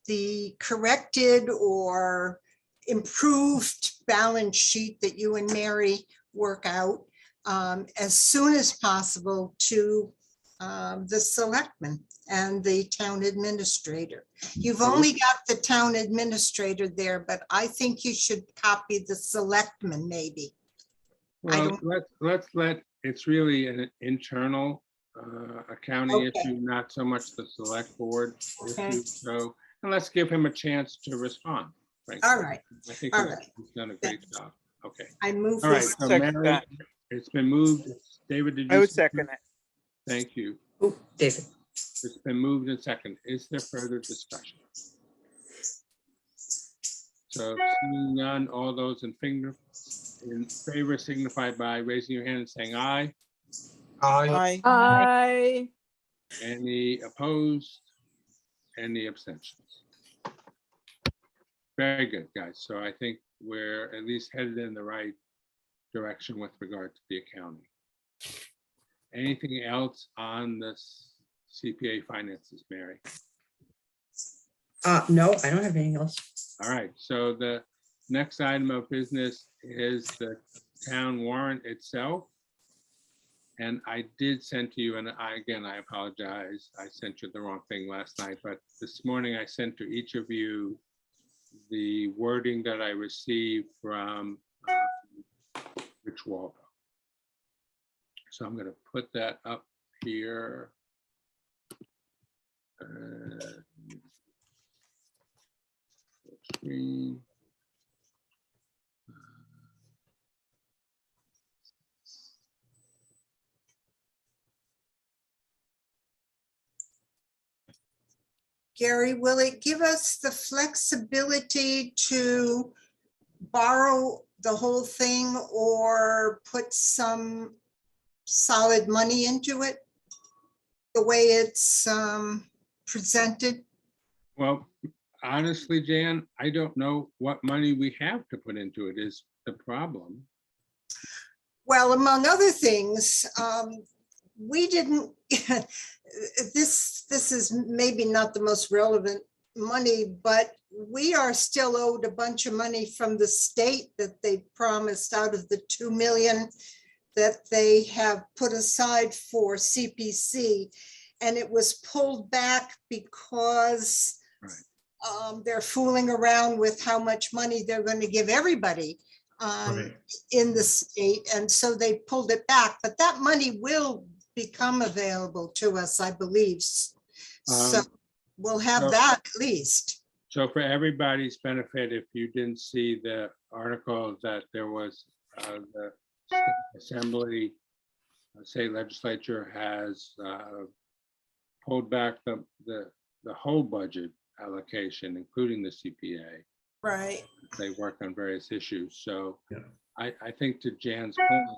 the corrected or improved balance sheet that you and Mary work out as soon as possible to the selectmen and the town administrator. You've only got the town administrator there, but I think you should copy the selectmen maybe. Well, don't- let's let, it's really an internal accounting Okay. issue, not so much the select board Okay. issue. So, and let's give him a chance to respond. frankly. All right, I think all he's right. he's done a great job. Okay. I move All right. this. So Second Mary, that. it's been moved. David, did you? I would second it. Thank you. Oh, David. It's been moved and second. Is there further discussion? So seeing none, all those in favor signify by raising your hand and saying aye. Aye. I Any opposed? Any abstentions? Very good, guys. So I think we're at least headed in the right direction with regard to the accounting. Anything else on this CPA finances, Mary? No, I don't have anything else. All right, so the next item of business is the town warrant itself. And I did send to you, and again, I apologize. I sent you the wrong thing last night, but this morning I sent to each of you the wording that I received from Rich Waldo. So I'm gonna put that up here. Screen. Gary, will it give us the flexibility to borrow the whole thing or put some solid money into it? The way it's presented? Well, honestly, Jan, I don't know what money we have to put into it is the problem. Well, among other things, we didn't, this is maybe not the most relevant money, but we are still owed a bunch of money from the state that they promised out of the 2 million that they have put aside for CPC. And it was pulled back because they're fooling around with how much money they're going to give everybody in the state. And so they pulled it back, but that money will become available to us, I believe. So we'll have so- that at least. So for everybody's benefit, if you didn't see the article that there was the state assembly, state legislature has pulled back the whole budget allocation, including the CPA. Right. They work on various issues. So Yeah. I think to Jan's point,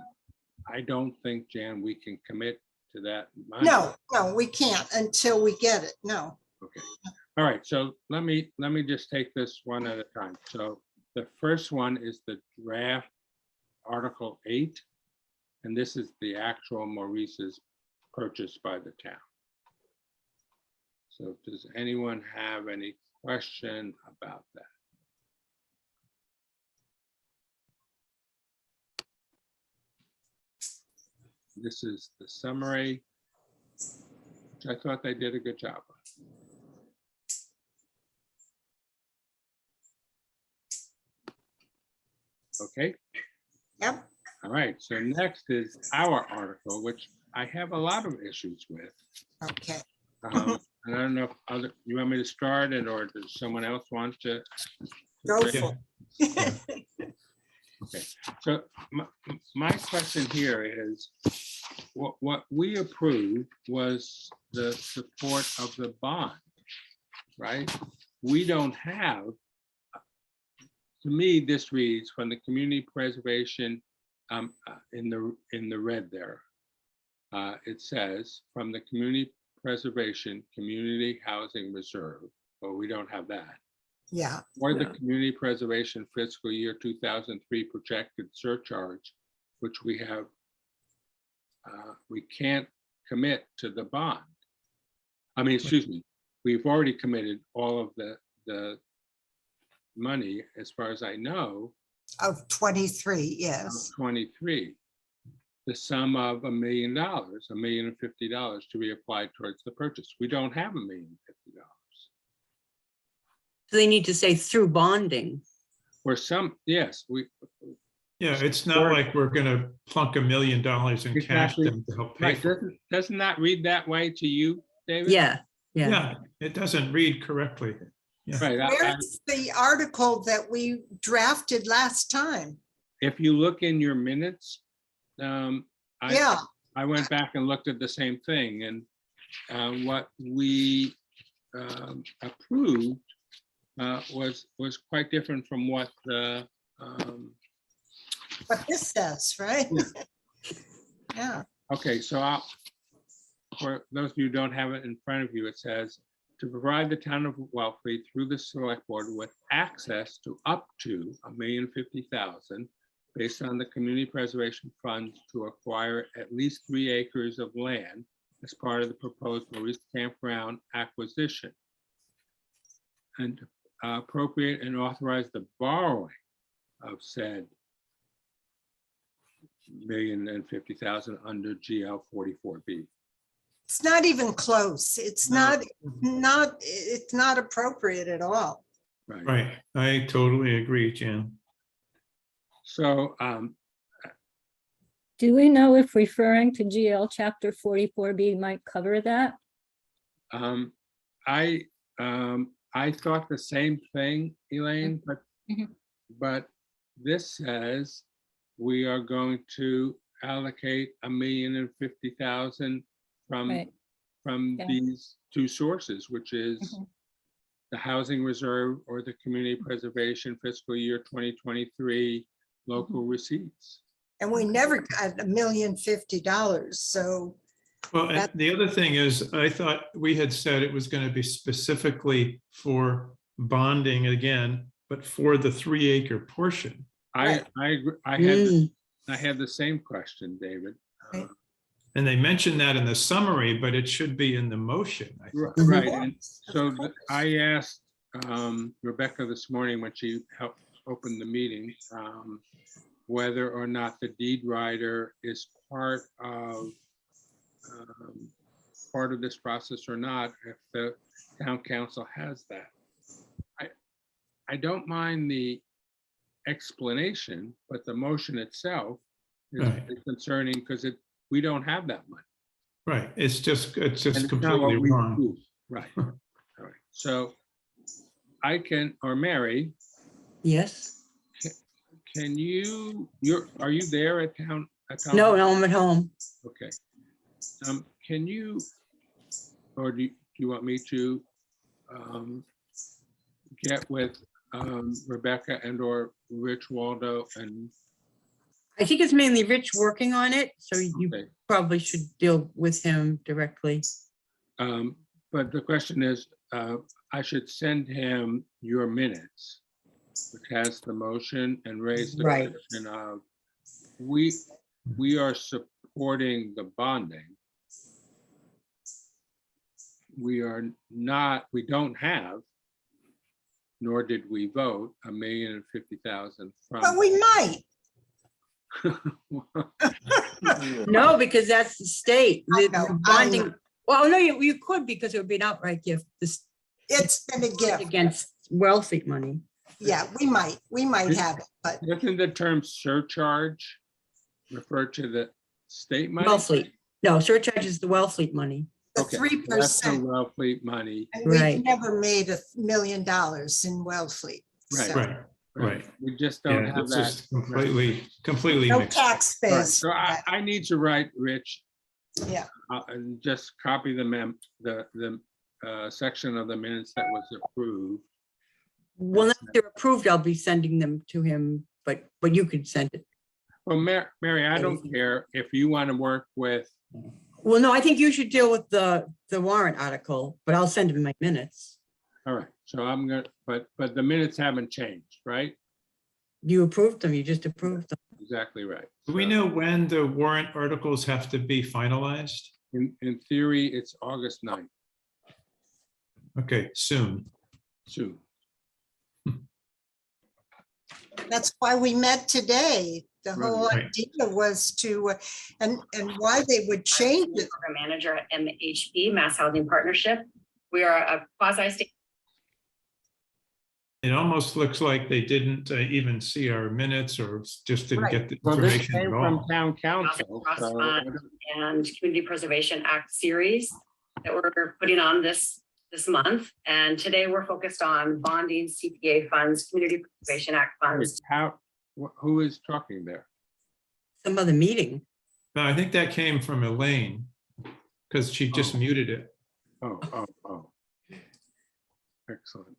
I don't think, Jan, we can commit to that money. No, we can't until we get it. No. Okay. All right. So let me just take this one at a time. So the first one is the draft Article 8. And this is the actual Maurice's purchase by the town. So does anyone have any question about that? This is the summary, which I thought they did a good job of. Okay. Yep. All right, so next is our article, which I have a lot of issues with. Okay. And I don't know if you want me to start it, or does someone else want to? Go Yeah. for it. Okay, so my question here is, what we approved was the support of the bond, right? We don't have, to me, this reads from the community preservation, in the red there. It says from the community preservation, community housing reserve, but we don't have that. Yeah. Or the No. community preservation fiscal year 2003 projected surcharge, which we have, we can't commit to the bond. I mean, excuse me, we've already committed all of the money, as far as I know, Of 23, of yes. 23. the sum of $1 million, $1,050,000 to be applied towards the purchase. We don't have $1,050,000. So they need to say through bonding. Or some, yes, we, Yeah, it's not Or- like we're gonna plunk $1 million in cash Exactly. them to help pay right, for it. doesn't that read that way to you, David? Yeah, yeah. Yeah, it doesn't read correctly. Right, Where's the article that we drafted last time? if you look in your minutes, I Yeah, went back and looked at the same thing, and what we approved was quite different from what the what this says, right? Yeah, okay, so for those of you who don't have it in front of you, it says to provide the town of Wellfleet through the select board with access to up to $1,050,000 based on the community preservation funds to acquire at least 3 acres of land as part of the proposed Maurice Campground acquisition, and appropriate and authorize the borrowing of said $1,050,000 under GL 44B. it's not even close. It's No. it's not appropriate at all. Right. Right, I totally agree, Jan. So Do we know if referring to GL chapter 44B might cover that? I thought the same thing, Elaine, Mhm. but this says we are going to allocate $1,050,000 Right. from Yeah. these 2 sources, which is Mhm. the housing reserve or the community preservation fiscal year 2023 local receipts. And we never got $1,050,000, so Well, and That- the other thing is, I thought we had said it was going to be specifically for bonding again, but for the 3-acre portion. I agree. I had the same question, David. Right. And they mentioned that in the summary, but it should be in the motion, I thought. Right, Of and course, of so course. I asked Rebecca this morning when she helped open the meeting, whether or not the deed writer is part of this process or not, if the town council has that. I don't mind the explanation, but the motion itself is Right. concerning because we don't have that money. Right, it's just And it's not what completely we wrong. approved. Right. All right. So I can, or Mary, Yes. can are you there at town? No, no, I'm at home. Okay. Can you, or do you want me to get with Rebecca and or Rich Waldo and, I think it's mainly Rich working on it, so you okay. probably should deal with him directly. But the question is, I should send him your minutes, which has the motion, and raise the Right. question of, we are supporting the bonding. We don't have, nor did we vote, $1,050,000 But from. we might. No, because that's the state. I The know, the I bonding. know. Well, no, you could because it would be an outright gift. This It's been a gift. against Wellfleet money. Yeah, we might have it, but Doesn't the term surcharge refer to the state money? Wellfleet. No, surcharge is the Wellfleet money. the Okay, 3%, Wellfleet money. and we've Right. never made $1 million in Wellfleet. Right. So Right, right. We just don't Yeah, have it's that. just completely no mixed. tax Right, base. so I need to write Rich, Yeah, and just copy the section of the minutes that was approved. Well, if they're approved, I'll be sending them to him, but you could send it. Well, Mary, I don't care if you want to work with, Well, no, I think you should deal with the warrant article, but I'll send him my minutes. all right, so I'm gonna, but the minutes haven't changed, right? You approved them, you just approved them. Exactly right. Do we So, know when the warrant articles have to be finalized? In theory, it's August 9th, Okay, soon. soon. that's why we met today The Right. whole Right. idea was to, and why they would change it. Program manager at MHP, Mass Housing Partnership. We are a quasi-state. It almost looks like they didn't even see our minutes or just didn't Right. get the Well, this information came at from all. town council. Trust So Fund and Community Preservation Act series that we're putting on this month. And today we're focused on bonding, CPA funds, Community Preservation Act funds. who is talking there? Some other meeting. No, I think that came from Elaine because she just Oh. muted it. Oh. Excellent.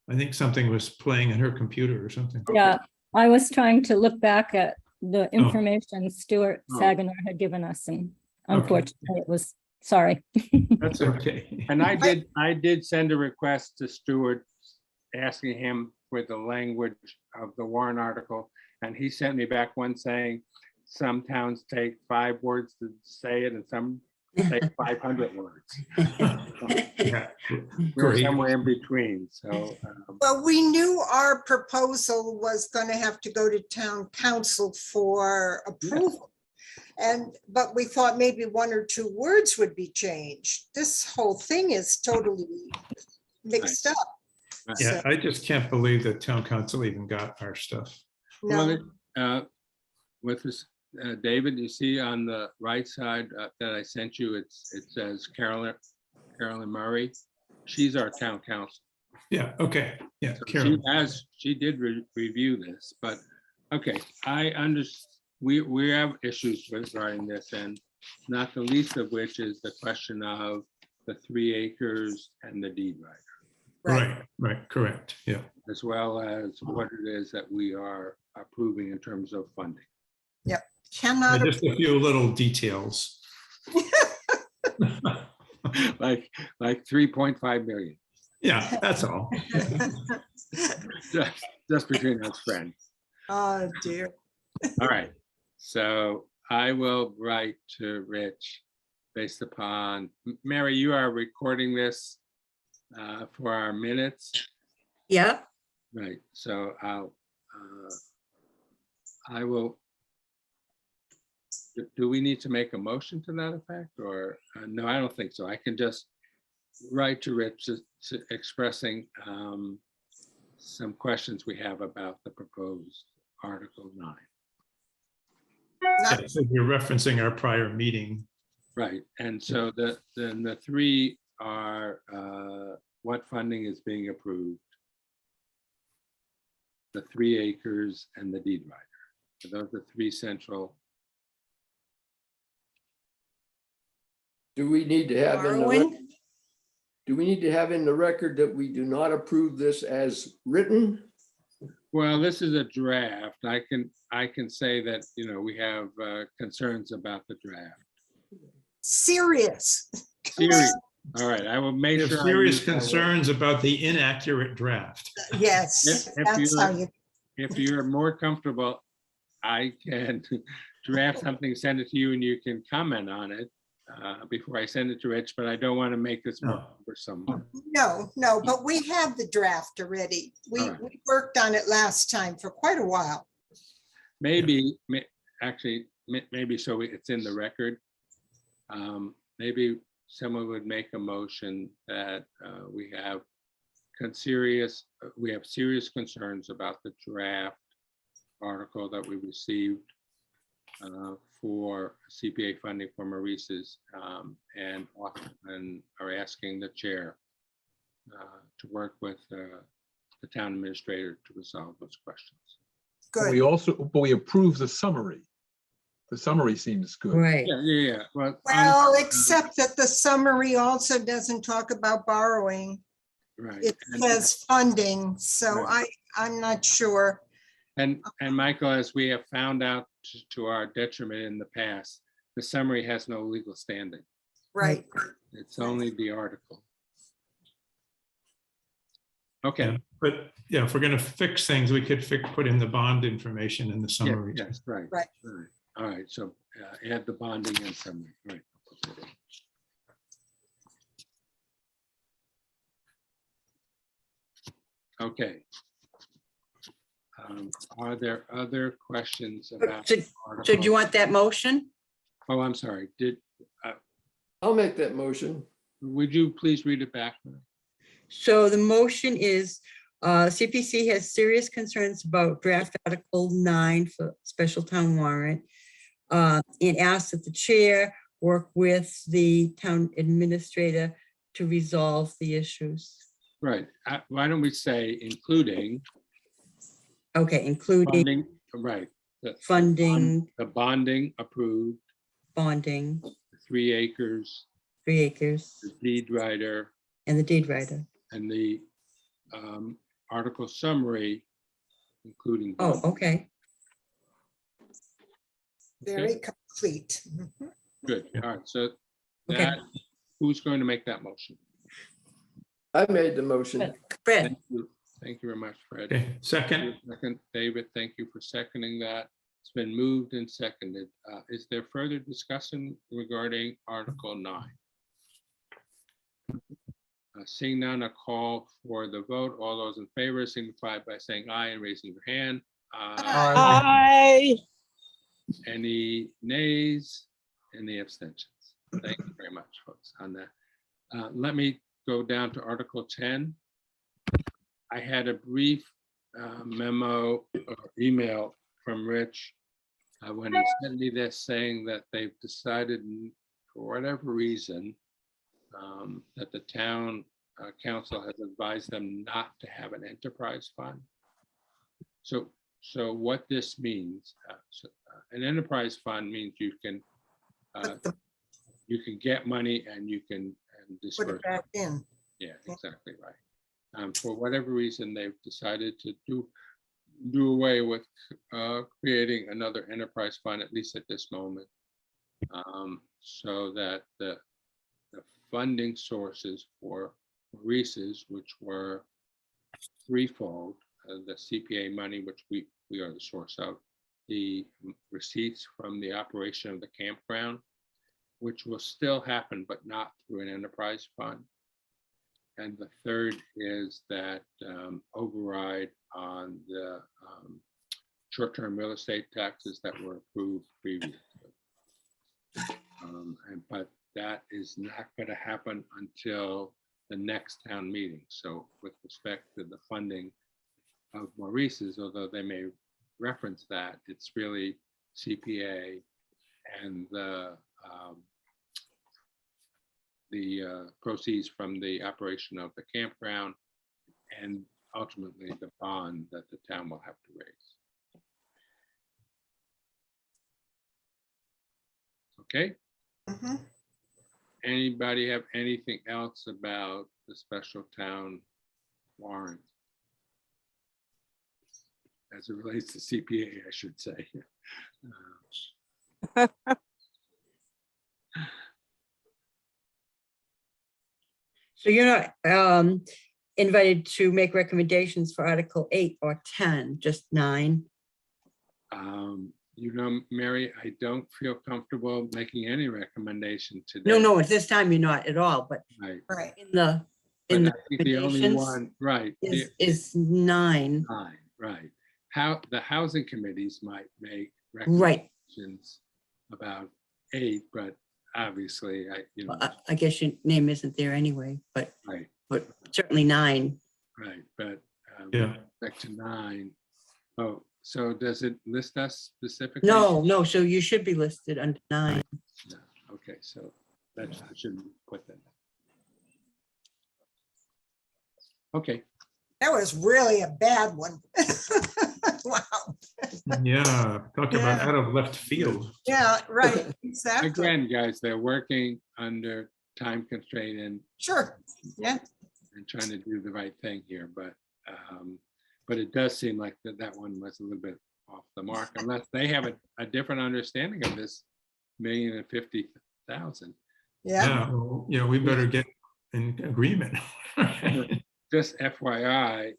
I think something was playing on her computer or something. Yeah, I was trying to look back at the information Stuart Oh. Saginaw had given us, and Okay. unfortunately it was, sorry. That's okay. And I did send a request to Stuart asking him for the language of the warrant article. And he sent me back one saying, some towns take 5 words to say it and some take 500 words. Yeah, We're great. somewhere in between, so. Well, we knew our proposal was going to have to go to town council for approval. But we thought maybe 1 or 2 words would be changed. This whole thing is totally mixed up. Yeah, I just can't believe that town council even got our stuff. No, With this, David, you see on the right side that I sent you, it says Carolyn Murray. She's our town council. Yeah, okay, yeah, So Karen. she did review this, but, okay, we have issues regarding this, and not the least of which is the question of the 3 acres and the deed rider, Right, correct, yeah. as well as what it is that we are approving in terms of funding. cannot, Just a few little details. Like 3.5 million, Yeah, that's all. just between us friends. oh dear. All right, so I will write to Rich based upon, Mary, you are recording this for our minutes, Yeah, right? So I will, do we need to make a motion to that effect, or, no, I don't think so. I can just write to Rich expressing some questions we have about the proposed Article 9. Yeah, so you're referencing our prior meeting. Right, and so then the 3 are what funding is being approved, the 3 acres and the deed rider. So those are 3 central. Do we need to have in the, Borrowing? do we need to have in the record that we do not approve this as written? Well, this is a draft. I can say that, we have concerns about the draft. Serious. Serious. All right, I will We make have sure. I serious use that word. concerns about the inaccurate draft. Yes, If that's how you're- you, If you're more comfortable, I can draft something, send it to you, and you can comment on it before I send it to Rich, but I don't want to make this more No. cumbersome. no, but we have the draft already. We All right. we worked on it last time for quite a while. Maybe, actually, maybe so it's in the record. Maybe someone would make a motion that we have serious concerns about the draft article that we received for CPA funding for Maurice's, and are asking the chair to work with the town administrator to resolve those questions. Good. But we approve the summary. The summary seems good. right. Yeah. Well, except that the summary also doesn't talk about borrowing. Right. It says funding, so Right. I'm not sure. And Michael, as we have found out to our detriment in the past, the summary has no legal standing. Right. It's only the article. Okay. Yeah, but yeah, if we're gonna fix things, we could put in the bond information in the Yeah, summary. yes, right. Right. All right, so add the bonding and summary, right. Okay. Are there other questions about? So the so do you article? want that motion? Oh, I'm sorry. I'll make that motion. Would you please read it back? So the motion is, CPC has serious concerns about draft Article 9 for special town warrant. And asks that the chair work with the town administrator to resolve the issues. Right. Why don't we say including Okay, including funding, right? funding, The bonding approved, bonding, 3 acres, 3 acres, the deed writer, and the deed writer. and the article summary, including. Oh, bonding. okay. Very complete. Mhm. Good. Yeah. All right. So Okay. that, who's going to make that motion? I made the motion. Fred, Thank you. Thank you very much, Fred. Okay, second, Second, David, thank you for seconding that. It's been moved and seconded. Is there further discussion regarding Article 9? Seeing none, a call for the vote. All those in favor signify by saying aye and raising your hand. Aye. Any nays? Any abstentions? Thank you very much, folks, on that. Let me go down to Article 10. I had a brief memo or email from Rich when he sent me this saying that they've decided, for whatever reason, that the town council has advised them not to have an enterprise fund. So what this means, an enterprise fund means you can get money and you can Put disperse. it back in. Yeah, exactly right. For whatever reason, they've decided to do away with creating another enterprise fund, at least at this moment, so that the funding sources for Maurice's, which were threefold, the CPA money, which we are the source of, the receipts from the operation of the campground, which will still happen, but not through an enterprise fund. And the third is that override on the short-term real estate taxes that were approved previously. But that is not going to happen until the next town meeting. So with respect to the funding of Maurice's, although they may reference that, it's really CPA and the proceeds from the operation of the campground, and ultimately the bond that the town will have to raise. Okay, Mhm. anybody have anything else about the special town warrant? As it relates to CPA, I should say. so you're not invited to make recommendations for Article 8 or 10, just 9? You know, Mary, I don't feel comfortable making any recommendation today. No, at this time you're not at all, but Right. Right. in the But I think the only recommendations one, right, is 9. right. How the housing committees might make Right. recommendations about 8, but obviously, I guess your name isn't there anyway, but right, certainly 9. right, but Yeah. back to 9. Oh, so does it list us specifically? No, so you should be listed under 9. No. Okay, so that's, I shouldn't put that. Okay, That was really a bad one. Wow. Yeah, talk about Yeah. out of left field. Yeah, right, exactly. again, guys, they're working under time constraint and Sure, yeah. trying to do the right thing here, but it does seem like that one was a little bit off the mark, unless they have a different understanding of this $1,050,000. Yeah, Yeah, well, we better get in agreement. Just FYI,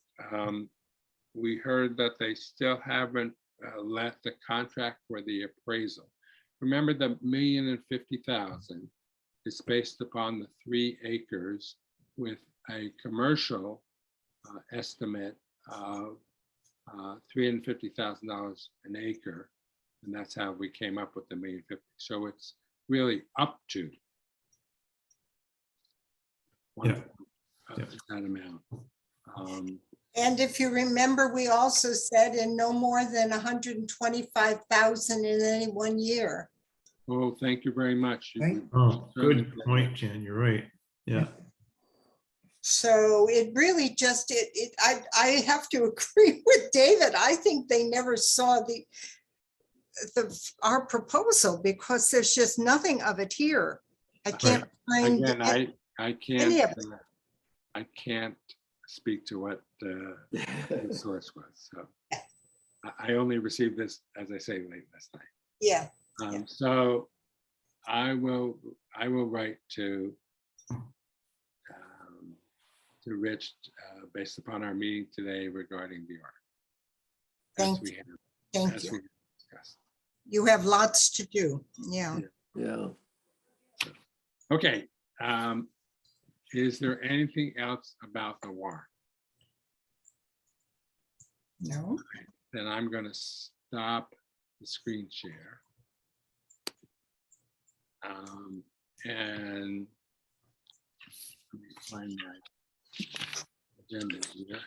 we heard that they still haven't let the contract for the appraisal. Remember, the $1,050,000 is based upon the 3 acres with a commercial estimate of $350,000 an acre. And that's how we came up with the $1,050,000. So it's really up to Yeah. that amount. And if you remember, we also said in no more than 125,000 in any one year. Oh, thank you very much. Right. Oh, certainly good did point, Jan. You're right. Yeah. So it really just, I have to agree with David. I think they never saw our proposal because there's just nothing of it here. I can't find. Again, I any can't, of it. I can't speak to what the source was. So I only received this, as I say, late last night. Yeah, So I will write to Rich based upon our meeting today regarding the art. thank you. Thank As you. we discussed. You have lots to do. Yeah. Yeah. Okay. Is there anything else about the warrant? No. Then I'm going to stop the screen share. And let me find my agenda here.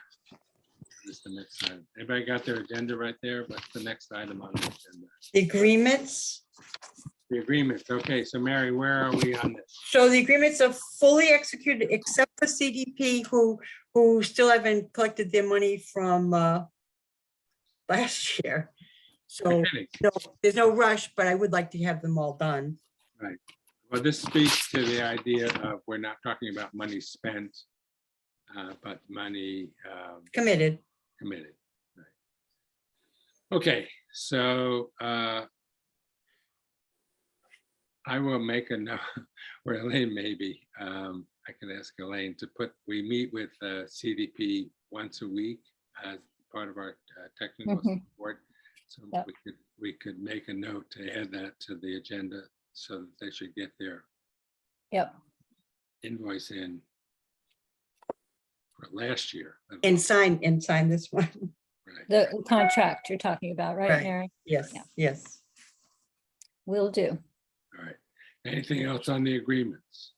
This is the next item. Everybody got their agenda right there? What's the next item on the agenda? The agreements. The agreements. Okay, so Mary, where are we on this? So the agreements are fully executed except for CDP who still haven't collected their money from last year. So Okay. there's no rush, but I would like to have them all done. Right. Well, this speaks to the idea of we're not talking about money spent, but money Committed. committed. Right. Okay, so I will make a note, or Elaine maybe, I can ask Elaine to we meet with CDP once a week as part of our technical support. So Yep. we could make a note to add that to the agenda so that they should get their invoice in for last year. And sign this one. Right. The contract you're talking about, right, Right. Mary? Yes, Yeah. yes. Will do. All right. Anything else on the agreements?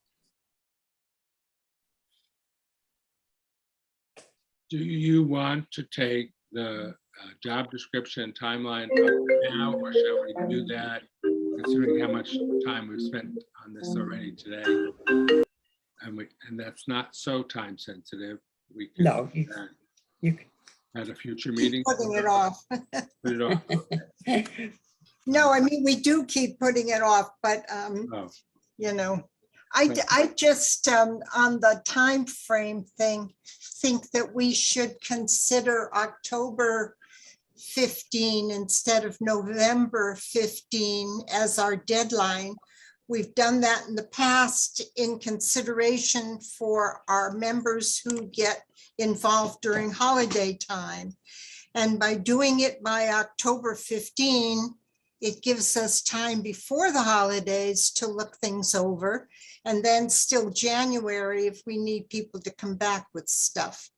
Do you want to take the job description and timeline up now, or shall we do that, considering how much time we've spent on this already today? And that's not so time sensitive. We can No, do that you at a future meeting. Putting it off. Put it off. No, I mean, we do keep putting it off, but Oh, you know, I just on the time frame thing, think that we should consider October 15 instead of November 15 as our deadline. We've done that in the past in consideration for our members who get involved during holiday time. And by doing it by October 15, it gives us time before the holidays to look things over. And then still January if we need people to come back with stuff.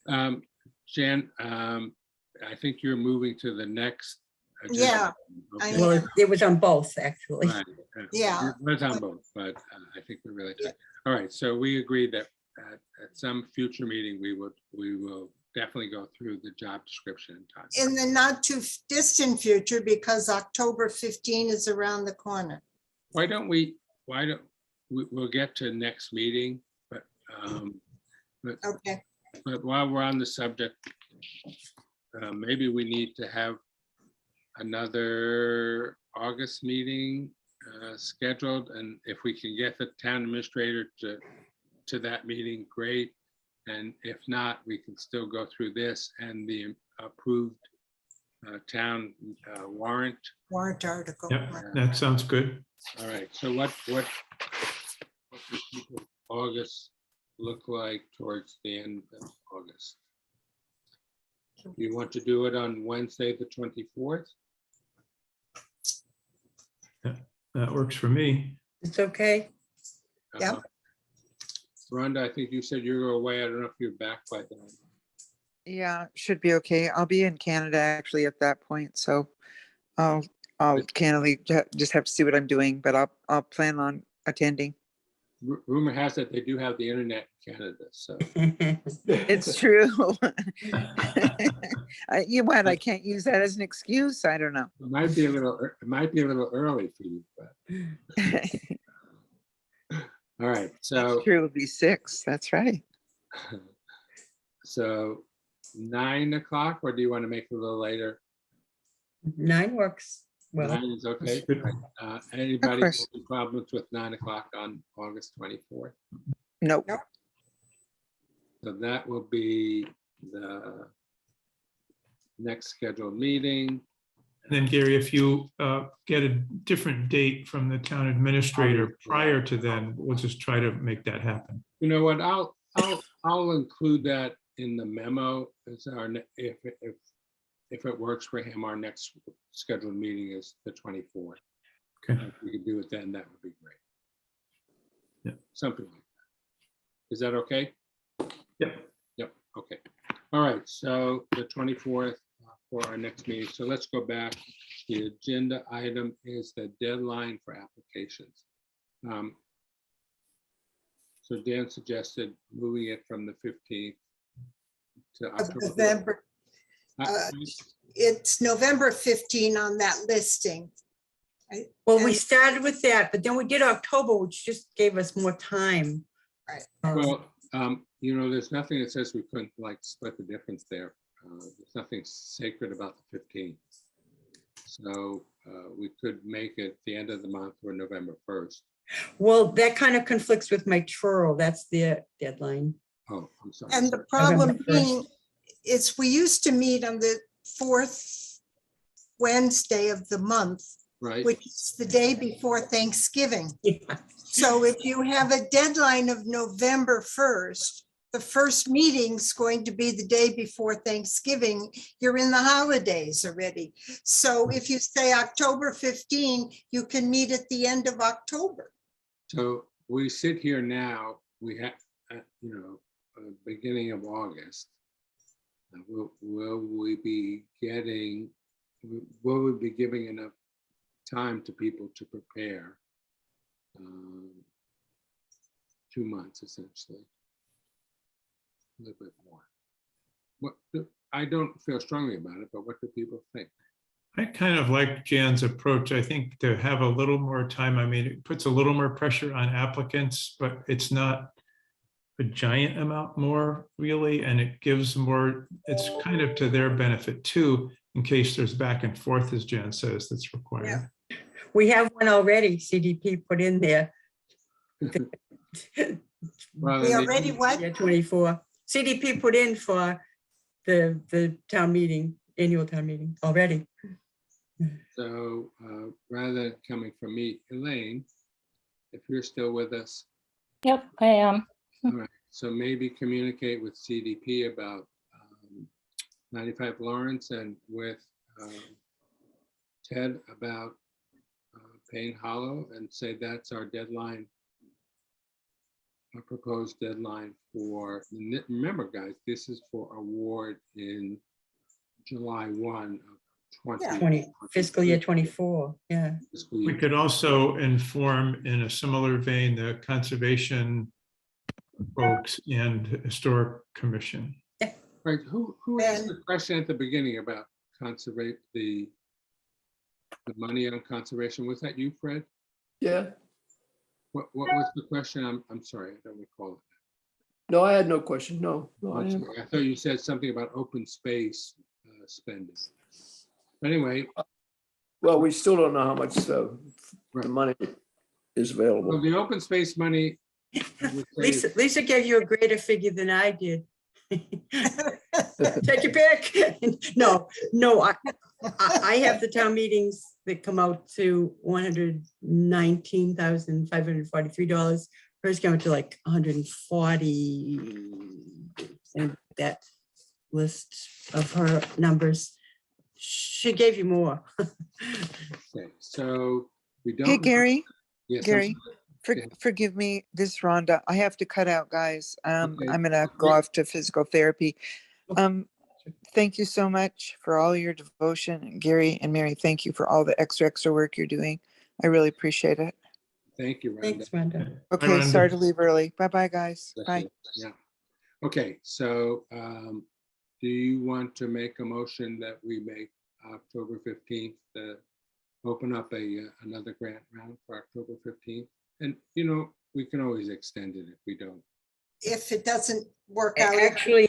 Jan, I think you're moving to the next. agenda. Yeah, I Okay. know. well, it was on both, actually. Right. Yeah. It was on both, but I think we're really tight. All right, so we agree that at some future meeting, we will definitely go through the job description and time. In the not too distant future, because October 15 is around the corner. We'll get to next meeting, but Okay, while we're on the subject, maybe we need to have another August meeting scheduled, and if we can get the town administrator to that meeting, great. And if not, we can still go through this and the approved town warrant. warrant article. Yeah, that sounds good. All right, so what does August look like towards the end of August? You want to do it on Wednesday, the 24th? That works for me. It's okay. Yeah. Rhonda, I think you said you're away. I don't know if you're back by then. Yeah, should be okay. I'll be in Canada actually at that point, so I'll candidly just have to see what I'm doing, but I'll plan on attending. Rumor has it they do have the internet in Canada, so. It's true. You what? I can't use that as an excuse. I don't know. It might be a little early for you, but, all right, so, True, it'll be 6. That's right. so 9 o'clock, or do you want to make it a little later? 9 works well. 9 is okay. That's good. Anybody course. have any problems with 9 o'clock on August 24th? Nope. So that will be the next scheduled meeting. And then Gary, if you get a different date from the town administrator prior to then, we'll just try to make that happen. You know what, I'll include that in the memo as if it works for him, our next scheduled meeting is the 24th. Okay. If we could do it then, that would be great. Yeah. Something like that. Is that okay? Yep. Yep, okay. All right, so the 24th for our next meeting. So let's go back. The agenda item is the deadline for applications. So Dan suggested moving it from the 15th to Of October. November. It's November 15 on that listing. Well, we And- started with that, but then we did October, which just gave us more time. Right. Well, you know, there's nothing that says we couldn't like split the difference there. There's nothing sacred about the 15th. So we could make it the end of the month or November 1st. Well, that kind of conflicts with my churro. That's the deadline. Oh, I'm sorry. And the problem November 1st. being is we used to meet on the 4th Wednesday of the month, Right, which is the day before Thanksgiving. Yeah. So if you have a deadline of November 1st, the first meeting's going to be the day before Thanksgiving. You're in the holidays already. So if you say October 15, you can meet at the end of October. so we sit here now, we have, you know, beginning of August. Will we be giving enough time to people to prepare? 2 months essentially. A little bit more. I don't feel strongly about it, but what do people think? I kind of like Jan's approach. I think to have a little more time, I mean, it puts a little more pressure on applicants, but it's not a giant amount more really, and it gives more, it's kind of to their benefit too, in case there's back and forth, as Jan says, that's required. We have one already, CDP put in there. Well, We then already what? Yeah, 24. CDP put in for the town meeting, annual town meeting already. So rather than coming from me, Elaine, if you're still with us, Yep, I am. all right, so maybe communicate with CDP about 95 Lawrence and with Ted about Payne Hollow and say that's our deadline, our proposed deadline for, remember guys, this is for award in July 1 of 20 fiscal year 24. Yeah. fiscal We year. could also inform in a similar vein, the conservation folks and historic commission. Right, who asked the question at the beginning about conservate the money on conservation? Was that you, Fred? Yeah, What was the question? I'm sorry, I don't recall it. no, I had no question. No, no, I I'm didn't. sorry. I thought you said something about open space spending. Anyway, Well, we still don't know how much the Right. money is well, available. the open space money, I would say is- Lisa gave you a greater figure than I did. Take your pick. No, I have the town meetings that come out to $119,543. Hers came out to like 140. And that list of her numbers. She gave you more. okay, so we don't. Hey, Gary, Yes, I'm Gary, sorry. Yeah. forgive me, this is Rhonda. I have to cut out, guys. Okay. I'm gonna go off to physical therapy. Thank you so much for all your devotion. And Gary and Mary, thank you for all the extra work you're doing. I really appreciate it. Thank you, Rhonda. Thanks, Rhonda. Okay, Rhonda. sorry to leave early. Bye-bye, guys. Bless Bye. you. Yeah. Okay, so do you want to make a motion that we make October 15th, open up another grant round for October 15th? And, you know, we can always extend it if we don't. If it doesn't work out. Actually,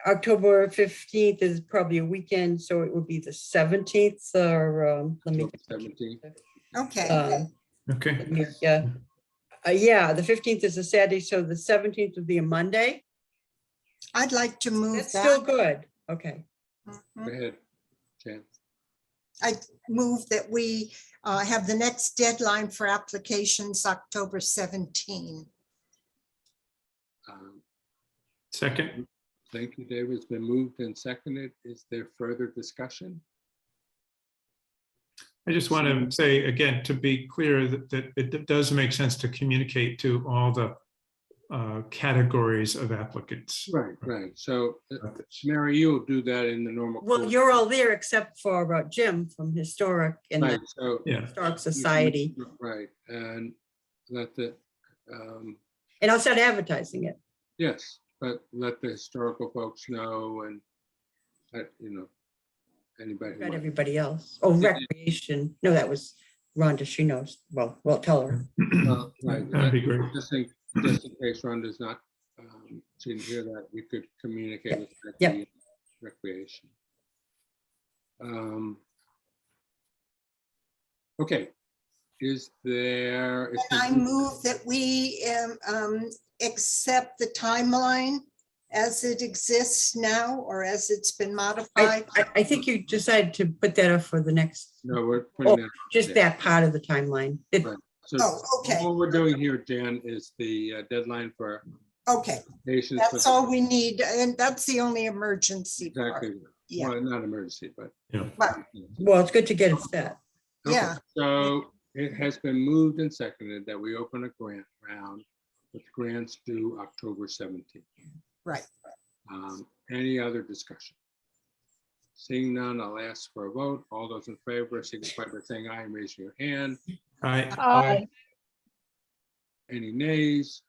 October 15th is probably a weekend, so it would be the 17th or let me. October 17th. Okay, Okay, Yeah, the 15th is a Saturday, so the 17th would be a Monday. I'd like to move That's still that. good. Okay. Mhm. Go ahead, Jan. I move that we have the next deadline for applications October 17. second. Thank you, David. It's been moved and seconded. Is there further discussion? I just want to say again, to be clear, that it does make sense to communicate to all the categories of applicants. Right. So Mary, you'll do that in the normal. Well, course. you're all there except for Jim from Historic and Right, the so. Yeah. Historic Society. Right, and let the, And I'll start advertising it. yes, but let the historical folks know and, you know, anybody. who Got might- everybody else. Oh, recreation. No, that was Rhonda. She knows. Well, tell her. Right, That'd be great. just in case Rhonda's not, she didn't hear that, we could communicate with Yep. recreation. Okay, is there? And I move that we accept the timeline as it exists now or as it's been modified. I think you decided to put that up for the next, No, we're putting that. just that part of the timeline. Right. So Oh, okay. all we're doing here, Jan, is the deadline for Okay, patients. that's all we need. And that's the only emergency part. Exactly. Yeah. Well, not emergency, but. Yeah. But Well, it's good to get it set. Okay, Yeah. So it has been moved and seconded that we open a grant round with grants due October 17th. right. Any other discussion? Seeing none, I'll ask for a vote. All those in favor, signify by saying aye and raising your hand. Aye. Any nays?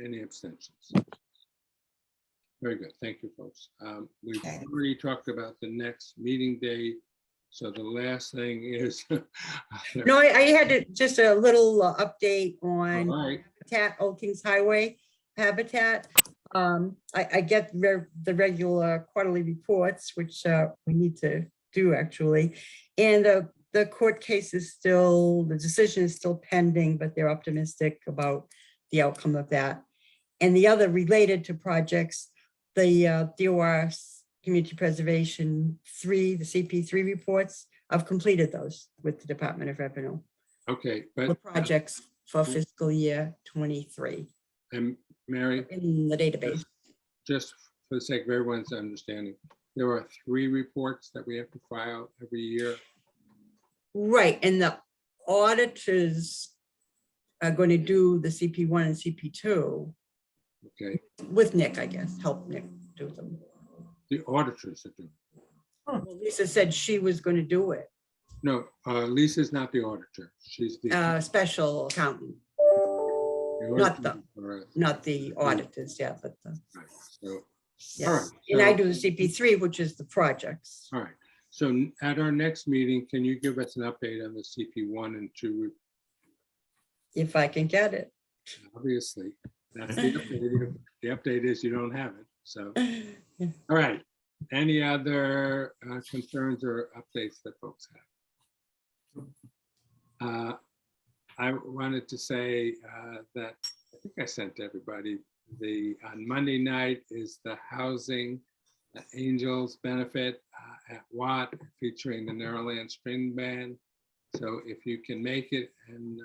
Any abstentions? Very good. Thank you, folks. We've Okay. already talked about the next meeting date. So the last thing is. No, I had just a little update All on right, Habitat, Old Kings Highway Habitat. I get the regular quarterly reports, which we need to do actually. And the court case is still, the decision is still pending, but they're optimistic about the outcome of that. And the other related to projects, the DOR Community Preservation 3, the CP3 reports, I've completed those with the Department of Revenue. okay, The but, projects for fiscal year 23 and Mary, in the database. just for the sake of everyone's understanding, there are 3 reports that we have to file every year. Right, and the auditors are going to do the CP1 and CP2 Okay, with Nick, I guess, help Nick do them. the auditors are doing. Well, Lisa said she was going to do it, No, Lisa's not the auditor. She's the. special accountant, the not auditor for us. not the auditors, yeah, but the, Right, so, yes. right, And I so- do the CP3, which is the projects. all right. So at our next meeting, can you give us an update on the CP1 and 2? If I can get it. Obviously, that's the update. The update is you don't have it, so. All right, any other concerns or updates that folks have? I wanted to say that I think I sent to everybody, on Monday night is the Housing Angels Benefit at Watt featuring the Narrowland String Band. So if you can make it and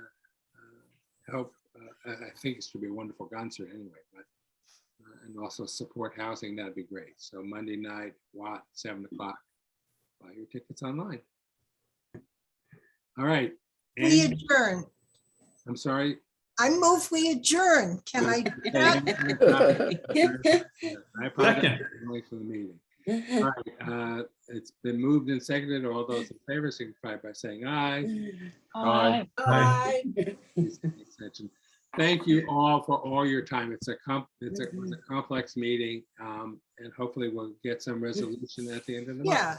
help, I think it should be a wonderful concert anyway, but and also support housing, that'd be great. So Monday night, Watt, 7 o'clock. Buy your tickets online. All right. We And- adjourn. I'm sorry. I move we adjourn. Can I do that? I apologize Second. for the meeting. All right, it's been moved and seconded. All those in favor signify by saying aye. Aye. Aye. Extension. Thank you all for all your time. It's a complex meeting, and hopefully we'll get some resolution at the end of the month. Yeah,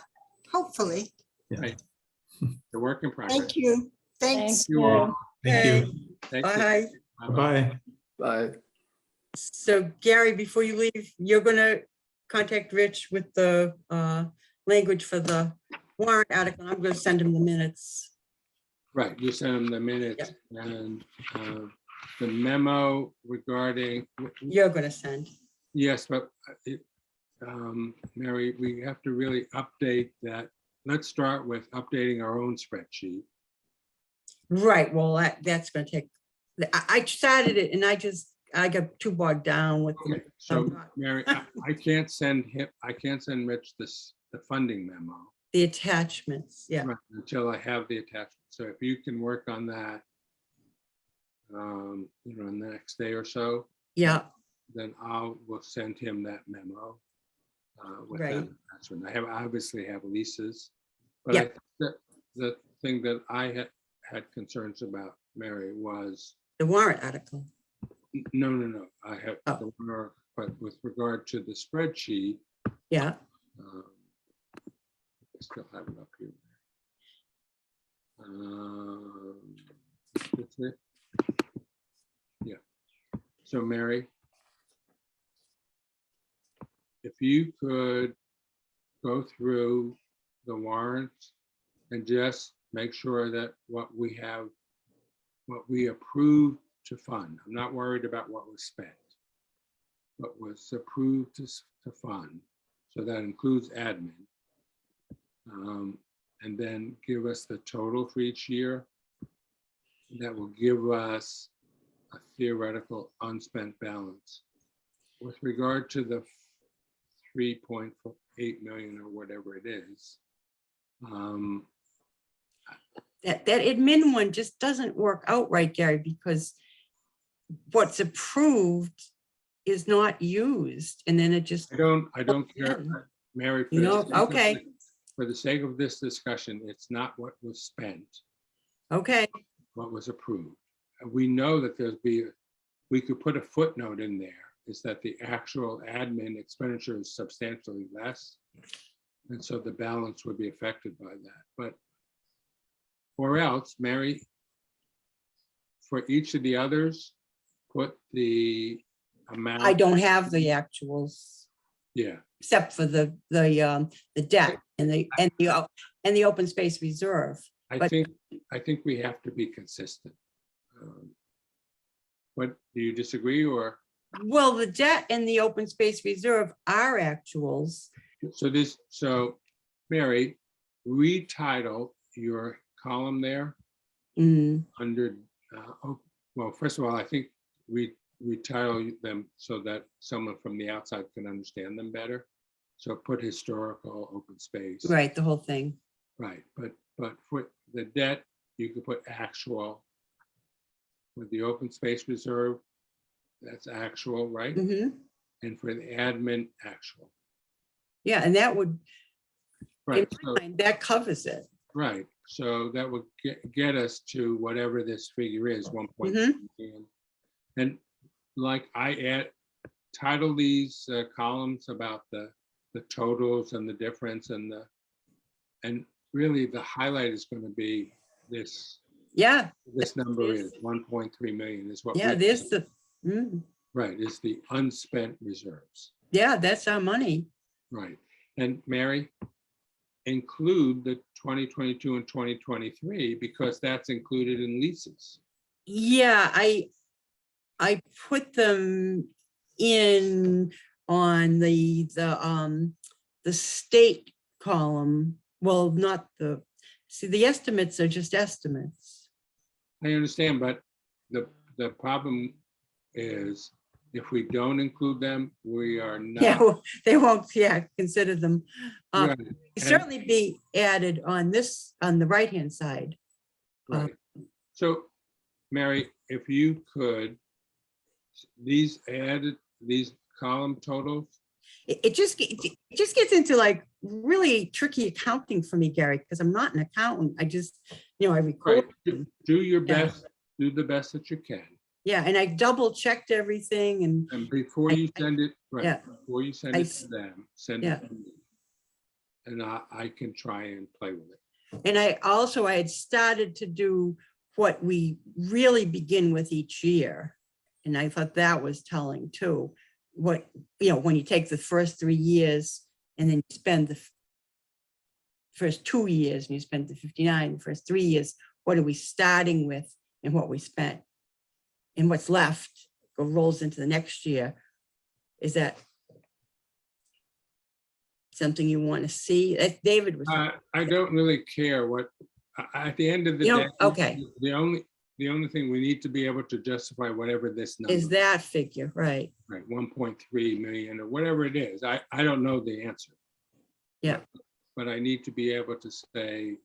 hopefully. The work in progress. Thank you. Thanks. Thank You all. you. Thank you. Thank you. Bye. Bye. Bye. So Gary, before you leave, you're gonna contact Rich with the language for the warrant article. I'm gonna send him the minutes. Right, you sent them the minutes and the memo regarding, You're gonna send. yes, but Mary, we have to really update that. Let's start with updating our own spreadsheet. Right, well, that's gonna take, I started it and I got too bogged down with Okay, so Mary, I can't send Rich the funding memo. the attachments, yeah. Right, until I have the attachment. So if you can work on that, in the next day or so, Yeah, then we'll send him that memo. With Right. that attachment. I obviously have Lisa's, but Yep. the thing that I had concerns about, Mary, was, the warrant article. no, I have, Oh. but with regard to the spreadsheet, Yeah, I still have it up here. That's it. Yeah. So Mary, if you could go through the warrants and just make sure that what we approved to fund, I'm not worried about what was spent, what was approved to fund. So that includes admin. And then give us the total for each year. That will give us a theoretical unspent balance. With regard to the 3.8 million or whatever it is, that admin one just doesn't work out right, Gary, because what's approved is not used, and then it just, I don't care, Yeah. Mary. You know, okay. For the sake of this discussion, it's not what was spent, okay, what was approved. And we know that we could put a footnote in there, is that the actual admin expenditure is substantially less. And so the balance would be affected by that. But, or else, Mary, for each of the others, put the amount. I don't have the actuals, Yeah, except for the debt and the open space reserve. I But- think we have to be consistent. What, do you disagree or? Well, the debt and the open space reserve are actuals. So Mary, retitle your column there Mm, under, well, first of all, I think we retitle them so that someone from the outside can understand them better. So put historical open space. right, the whole thing. Right, but for the debt, you could put actual. With the open space reserve, that's actual, right? Mhm. And for the admin, actual. Yeah, and that would, in Right, my so, mind, that covers it. right, so that would get us to whatever this figure is, 1.2 Mhm. million. And like I title these columns about the totals and the difference and really the highlight is going to be this Yeah, number is 1.3 million is what. yeah, we- there's the, Right, is the unspent reserves, yeah, that's our money. right. And Mary, include the 2022 and 2023 because that's included in leases. Yeah, I put them in on the state column. Well, not the estimates are just estimates. I understand, but the problem is if we don't include them, we are Yeah, not. well, they won't, consider them. Right, Certainly be added on the right-hand side. right. So Mary, if you could, these column totals, it just gets into like really tricky accounting for me, Gary, because I'm not an accountant. I just, I Right, record. do your Yeah. best, do the best that you can. Yeah, and I double checked everything and And before you send it, yeah. right, before you send I it s- to them, send yeah. it to me. And I can try and play with it. And I had started to do what we really begin with each year. And I thought that was telling too. What, when you take the first 3 years and then you spend the first 2 years and you spend the 59, the first 3 years, what are we starting with and what we spent? And what's left rolls into the next year. Is that something you want to see? David was. I don't really care what, at the end of the You day. don't- okay. The only thing we need to be able to justify whatever this number. Is that figure, right? Right, 1.3 million or whatever it is. I don't know the answer. Yeah. But I need to be able to say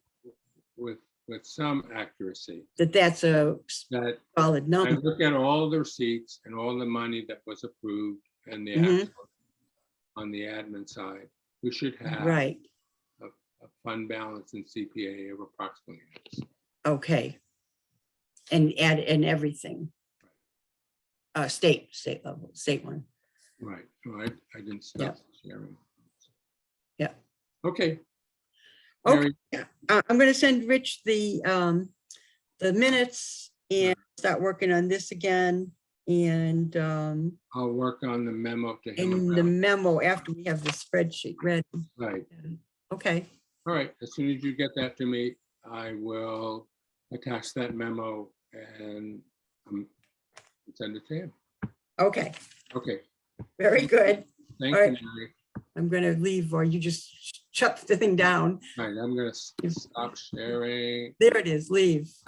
with some accuracy That's a that solid I number. look at all the receipts and all the money that was approved and the Mhm. actual on the admin side. We should have Right, a fund balance in CPA of approximately X. okay. And add in everything. State level, state one. Right, so I didn't Yeah. stop sharing. Yeah. Okay. Okay. Mary, I'm gonna send Rich the minutes and start working on this again. And I'll work on the memo to him. in the about- memo after we have the spreadsheet ready. Right, Okay, all right, as soon as you get that to me, I will attach that memo and send it to him. okay, Okay, very good. thank All you, right. Mary. I'm gonna leave or you just shut the thing down. All right, I'm gonna stop sharing. There it is, leave.